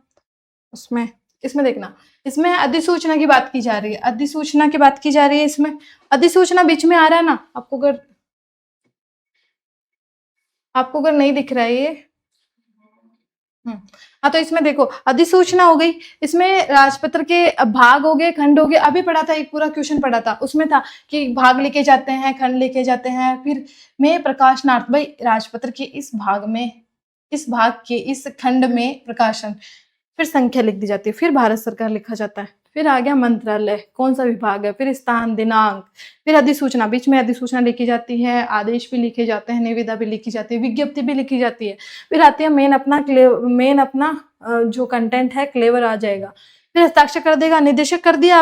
इसमें देखना, इसमें अधिसूचना की बात की जा रही है, अधिसूचना की बात की जा रही है। इसमें अधिसूचना बीच में आ रहा है ना, आपको अगर नहीं दिख रहा है ये, हाँ, तो इसमें देखो अधिसूचना हो गई, इसमें राजपत्र के भाग हो गए, खंड हो गए। अभी पढ़ा था, एक पूरा क्वेश्चन पढ़ा था, उसमें था कि भाग लिखे जाते हैं, खंड लिखे जाते हैं, फिर में प्रकाशनार्थ, भाई राजपत्र के इस भाग में, इस भाग के इस खंड में प्रकाशन, फिर संख्या लिख दी जाती है, फिर भारत सरकार लिखा जाता है, फिर आ गया मंत्रालय, कौन सा विभाग है, फिर स्थान, दिनांक, फिर अधिसूचना, बीच में अधिसूचना लिखी जाती है, आदेश भी लिखे जाते हैं, निविदा भी लिखी जाती है, विज्ञप्ति भी लिखी जाती है। फिर आती है मेन अपना जो कंटेंट है, क्लेवर आ जाएगा, फिर हस्ताक्षर कर देगा निदेशक, कर दिया।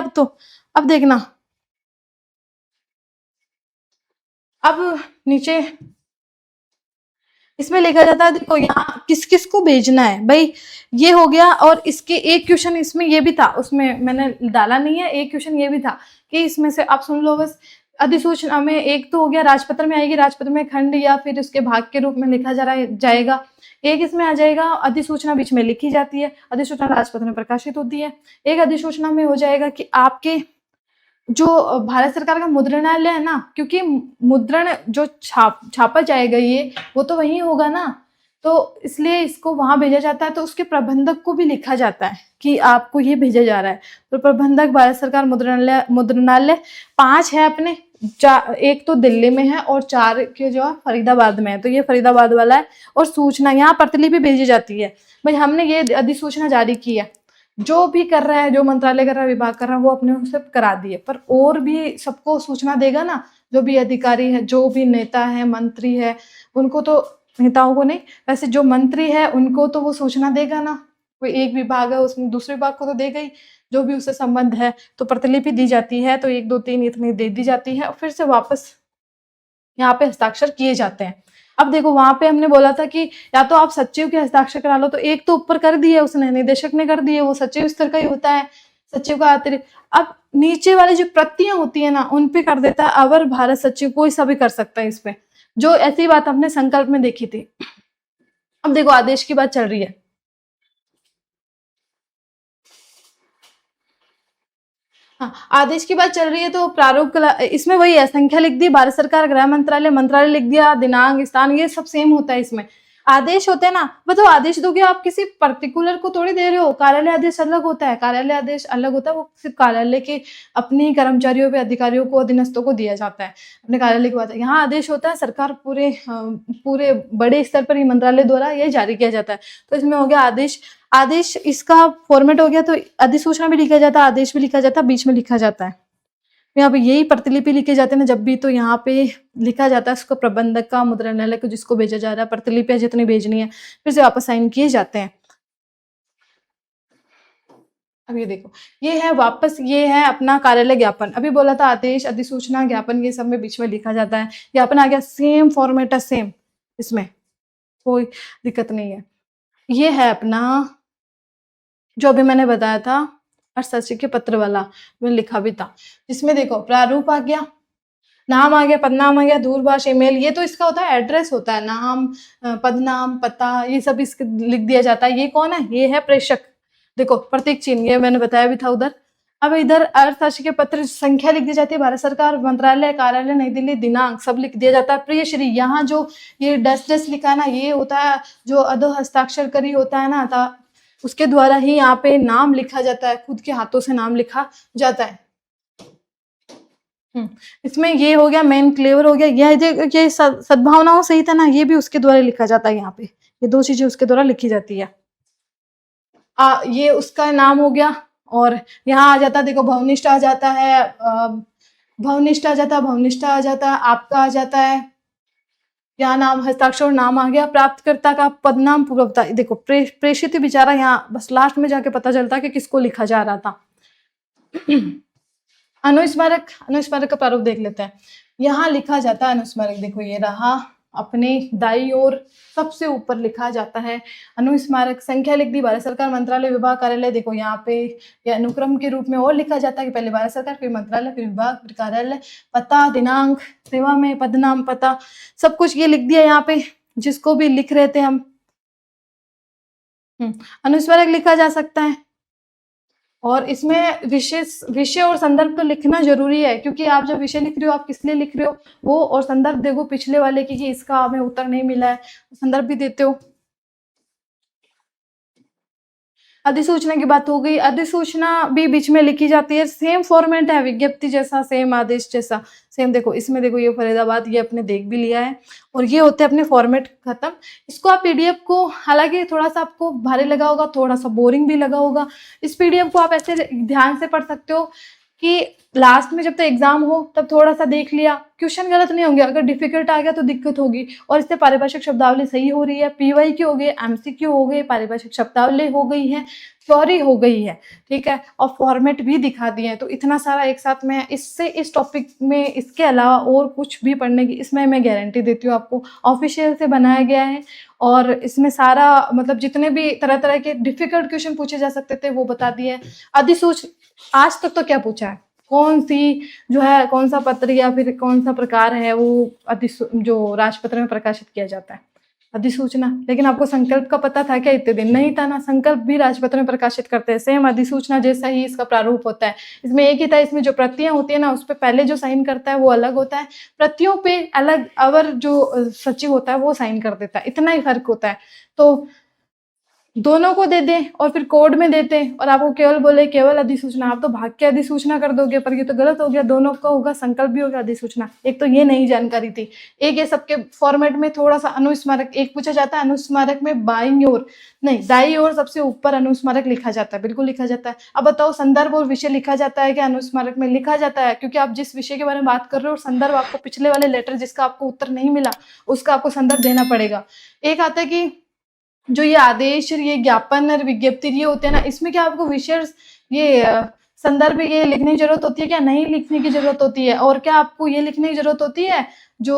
अब देखना, अब नीचे इसमें लिखा जाता है, देखो यहाँ किस किस को भेजना है, भाई ये हो गया। और इसके एक क्वेश्चन इसमें ये भी था, उसमें मैंने डाला नहीं है, एक क्वेश्चन ये भी था कि इसमें से आप सुन लो बस। अधिसूचना में एक तो हो गया, राजपत्र में आएगी, राजपत्र में खंड या फिर उसके भाग के रूप में लिखा जाएगा। एक इसमें आ जाएगा, अधिसूचना बीच में लिखी जाती है, अधिसूचना राजपत्र में प्रकाशित होती है। एक अधिसूचना में हो जाएगा कि आपके जो भारत सरकार का मुद्रणालय है ना, क्योंकि मुद्रण जो छापा जाएगा ये, वो तो वही होगा ना, तो इसलिए इसको वहां भेजा जाता है। तो उसके प्रबंधक को भी लिखा जाता है कि आपको ये भेजा जा रहा है। तो प्रबंधक भारत सरकार मुद्रणालय 5 है अपने, एक तो दिल्ली में है और 4 के जो है फरीदाबाद में है, तो ये फरीदाबाद वाला है। और सूचना यहाँ प्रतिलिपि भेजी जाती है, भाई हमने ये अधिसूचना जारी की है, जो भी कर रहा है, जो मंत्रालय कर रहा है, विभाग कर रहा है, वो अपने उसे करा दिए, पर और भी सबको सूचना देगा ना, जो भी अधिकारी है, जो भी नेता है, मंत्री है, उनको तो, नेताओं को नहीं, वैसे जो मंत्री है उनको तो वो सूचना देगा ना। कोई एक विभाग है उसमें दूसरे विभाग को तो देगा ही, जो भी उससे संबंध है। तो प्रतिलिपि दी जाती है, तो 1 2 3 इतनी दे दी जाती है, और फिर से वापस यहाँ पे हस्ताक्षर किए जाते हैं। अब देखो वहां पे हमने बोला था कि या तो आप सचिव के हस्ताक्षर करा लो, तो एक तो ऊपर कर दिए उसने, निदेशक ने कर दिए, वो सचिव स्तर का ही होता है। सचिव का अतिरिक्त। अब नीचे वाली जो प्रतियां होती है ना उन पे कर देता है अवर भारत सचिव, कोई सा भी कर सकता है इस पे, जो ऐसी बात हमने संकल्प में देखी थी। अब देखो आदेश की बात चल रही है, हाँ आदेश की बात चल रही है तो प्रारूप कला इसमें वही है, संख्या लिख दी, भारत सरकार, गृह मंत्रालय, मंत्रालय लिख दिया, दिनांक, स्थान, ये सब सेम होता है इसमें। आदेश होते हैं ना, मतलब आदेश दोगे आप किसी पर्टिकुलर को थोड़ी दे रहे हो, कार्यालय आदेश अलग होता है, कार्यालय आदेश अलग होता है, वो सिर्फ कार्यालय के अपने ही कर्मचारियों पे, अधिकारियों को, अधीनस्थों को दिया जाता है, अपने कार्यालय की बात है। यहाँ आदेश होता है सरकार पूरे बड़े स्तर पर ही मंत्रालय द्वारा ये जारी किया जाता है। तो इसमें हो गया आदेश। आदेश इसका फॉर्मेट हो गया, तो अधिसूचना भी लिखा जाता है, आदेश भी लिखा जाता है, बीच में लिखा जाता है। यहाँ पे यही प्रतिलिपि लिखे जाते हैं ना जब भी, तो यहाँ पे लिखा जाता है उसको प्रबंधक का, मुद्रणालय को जिसको भेजा जा रहा है, प्रतिलिपियां जितनी भेजनी है फिर से वापस साइन किए जाते हैं। अब ये देखो, ये है वापस, ये है अपना कार्यालय ज्ञापन। अभी बोला था आदेश, अधिसूचना, ज्ञापन, ये सब में बीच में लिखा जाता है। ज्ञापन आ गया, सेम फॉर्मेट है, सेम, इसमें कोई दिक्कत नहीं है। ये है अपना जो अभी मैंने बताया था अर्थशास्त्री के पत्र वाला, मैंने लिखा भी था, जिसमें देखो प्रारूप आ गया, नाम आ गया, पदनाम आ गया, दूरभाष, ईमेल, ये तो इसका होता है एड्रेस होता है, नाम, पदनाम, पता, ये सब इसके लिख दिया जाता है। ये कौन है? ये है प्रेषक। देखो प्रतीक चिन्ह, ये मैंने बताया भी था उधर। अब इधर अर्थशास्त्री के पत्र संख्या लिख दी जाती है, भारत सरकार, मंत्रालय, कार्यालय, नई दिल्ली, दिनांक, सब लिख दिया जाता है। प्रिय श्री, यहाँ जो ये डस डस लिखा है ना, ये होता है जो अधो हस्ताक्षरकरी होता है ना, उसके द्वारा ही यहाँ पे नाम लिखा जाता है, खुद के हाथों से नाम लिखा जाता है। इसमें ये हो गया मेन क्लेवर हो गया, ये सद्भावनाओं सहित है ना, ये भी उसके द्वारा लिखा जाता है। यहाँ पे ये दो चीजें उसके द्वारा लिखी जाती है। ये उसका नाम हो गया, और यहाँ आ जाता है, देखो भवनिष्ठ आ जाता है, भवनिष्ठ आ जाता है, भवनिष्ठ आ जाता है, आपका आ जाता है, यहाँ नाम, हस्ताक्षर, नाम आ गया, प्राप्तकर्ता का पदनाम, पूरा बता। देखो प्रेषित बेचारा, यहाँ बस लास्ट में जाके पता चलता है कि किसको लिखा जा रहा था। अनुस्मारक, अनुस्मारक का प्रारूप देख लेते हैं। यहाँ लिखा जाता है अनुस्मारक, देखो ये रहा, अपने दाई ओर सबसे ऊपर लिखा जाता है अनुस्मारक। संख्या लिख दी, भारत सरकार, मंत्रालय, विभाग, कार्यालय। देखो यहाँ पे ये अनुक्रम के रूप में और लिखा जाता है कि पहले भारत सरकार, फिर मंत्रालय, फिर विभाग, फिर कार्यालय, पता, दिनांक, सेवा में पदनाम, पता, सब कुछ ये लिख दिया यहाँ पे, जिसको भी लिख रहे थे हम। अनुस्मारक लिखा जा सकता है, और इसमें विषय और संदर्भ तो लिखना जरूरी है, क्योंकि आप जब विषय लिख रहे हो, आप किस लिए लिख रहे हो वो, और संदर्भ देखो पिछले वाले की कि इसका हमें उत्तर नहीं मिला है, संदर्भ भी देते हो। अधिसूचना की बात हो गई, अधिसूचना भी बीच में लिखी जाती है, सेम फॉर्मेट है, विज्ञप्ति जैसा, सेम आदेश जैसा, सेम। देखो इसमें देखो ये फरीदाबाद, ये अपने देख भी लिया है, और ये होते हैं अपने फॉर्मेट खत्म। इसको आप पीडीएफ को, हालांकि थोड़ा सा आपको भारी लगा होगा, थोड़ा सा बोरिंग भी लगा होगा, इस पीडीएफ को आप ऐसे ध्यान से पढ़ सकते हो कि लास्ट में जब तक एग्जाम हो तब थोड़ा सा देख लिया, क्वेश्चन गलत नहीं होंगे, अगर डिफिकल्ट आ गया तो दिक्कत होगी। और इससे पारिभाषिक शब्दावली सही हो रही है, पीवाईक्यू हो गए, एमसीक्यू हो गए, पारिभाषिक शब्दावली हो गई है, थ्योरी हो गई है, ठीक है, और फॉर्मेट भी दिखा दिए हैं। तो इतना सारा एक साथ में इससे, इस टॉपिक में इसके अलावा और कुछ भी पढ़ने की इसमें मैं गारंटी देती हूँ आपको, ऑफिशियल से बनाया गया है। और इसमें सारा मतलब जितने भी तरह तरह के डिफिकल्ट क्वेश्चन पूछे जा सकते थे वो बता दिए। आज तक तो क्या पूछा है, कौन सी जो है, कौन सा पत्र या फिर कौन सा प्रकार है वो जो राजपत्र में प्रकाशित किया जाता है, अधिसूचना। लेकिन आपको संकल्प का पता था क्या? इतने दिन नहीं था ना, संकल्प भी राजपत्र में प्रकाशित करते हैं, सेम अधिसूचना जैसा ही इसका प्रारूप होता है। इसमें एक ही था, इसमें जो प्रतियां होती है ना उस पर पहले जो साइन करता है वो अलग होता है, प्रतियों पे अलग अवर जो सचिव होता है वो साइन कर देता है, इतना ही फर्क होता है। तो दोनों को दे दें और फिर कोड में देते हैं और आपको केवल बोले केवल अधिसूचना, आप तो भाग के अधिसूचना कर दोगे, पर ये तो गलत हो गया, दोनों का होगा, संकल्प भी होगा, अधिसूचना। एक तो ये नई जानकारी थी। एक ये सबके फॉर्मेट में थोड़ा सा अनुस्मारक एक पूछा जाता है, अनुस्मारक में बाईं ओर नहीं दाईं ओर सबसे ऊपर अनुस्मारक लिखा जाता है, बिल्कुल लिखा जाता है। अब बताओ संदर्भ और विषय लिखा जाता है क्या? अनुस्मारक में लिखा जाता है, क्योंकि आप जिस विषय के बारे में बात कर रहे हो, संदर्भ आपको पिछले वाले लेटर जिसका आपको उत्तर नहीं मिला उसका आपको संदर्भ देना पड़ेगा। एक आता है कि जो ये आदेश और ये ज्ञापन और विज्ञप्ति ये होते हैं ना, इसमें क्या आपको विषय ये संदर्भ ये लिखने की जरूरत होती है क्या? नहीं लिखने की जरूरत होती है। और क्या आपको ये लिखने की जरूरत होती है जो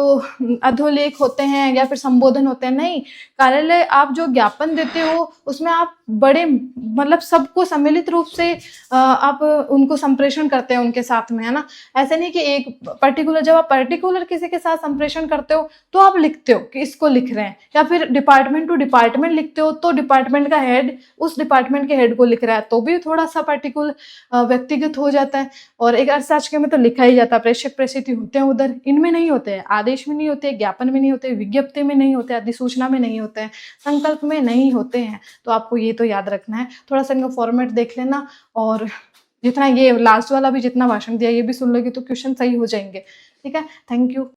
अधोलेख होते हैं या फिर संबोधन होते हैं, नहीं, कार्यालय आप जो ज्ञापन देते हो उसमें आप बड़े मतलब सबको सम्मिलित रूप से आप उनको संप्रेषण करते हैं उनके साथ में, है ना। ऐसे नहीं कि एक पर्टिकुलर, जब आप पर्टिकुलर किसी के साथ संप्रेषण करते हो तो आप लिखते हो कि इसको लिख रहे हैं, या फिर डिपार्टमेंट टू डिपार्टमेंट लिखते हो तो डिपार्टमेंट का हेड उस डिपार्टमेंट के हेड को लिख रहा है, तो भी थोड़ा सा पर्टिकुलर व्यक्तिगत हो जाता है। और एक अर्थशास्त्र में तो लिखा ही जाता है, प्रेषक प्रेषित होते हैं उधर, इनमें नहीं होते हैं, आदेश में नहीं होते, ज्ञापन में नहीं होते, विज्ञप्ति में नहीं होते, अधिसूचना में नहीं होते हैं, संकल्प में नहीं होते हैं। तो आपको ये तो याद रखना है। थोड़ा सा इनका फॉर्मेट देख लेना, और जितना ये लास्ट वाला भी जितना भाषण दिया ये भी सुन लोगे तो क्वेश्चन सही हो जाएंगे। ठीक है, थैंक यू।